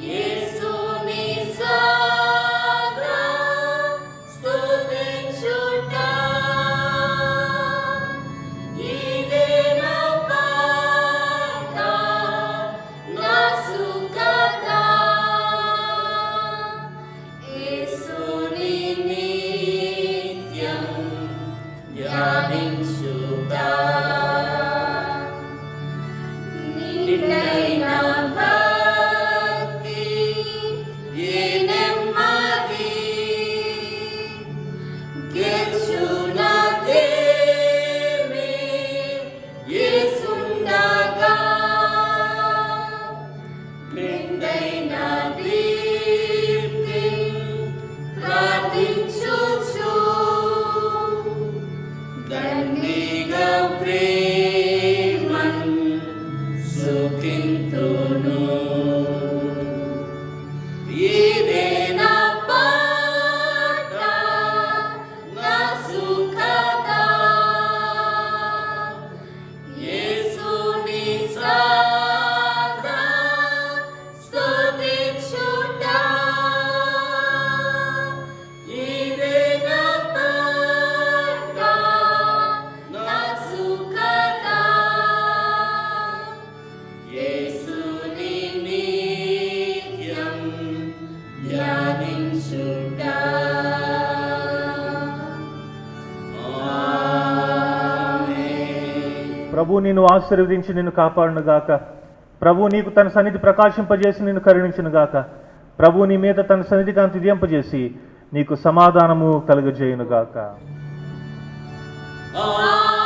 యేసుని సదా స్తుతించుట ఇదే నా పాట నా సుఖద యేసుని నిత్యం ధ్యానించుట నిండైన భక్తి ఏ నెమ్మది గెలుచునదేమి యేసుండగా నిండైన దీప్తి ప్రార్థించుచు దండిగా ప్రేమన్ సుఖింతును ఇదే నా పాట నా సుఖద యేసుని సదా స్తుతించుట ఇదే నా పాట నా సుఖద యేసుని నిత్యం ధ్యానించుట ఆమేన్. ప్రభు నిన్ను ఆశీర్వదించి నిన్ను కాపాడునుగాక. ప్రభు నీకు తన సన్నిధి ప్రకాశింపజేసి నిన్ను కరుణించునుగాక. ప్రభు నీ మీద తన సన్నిధి కాంతి దింపజేసి నీకు సమాధానము కలుగజేయునుగాక. ఆమేన్.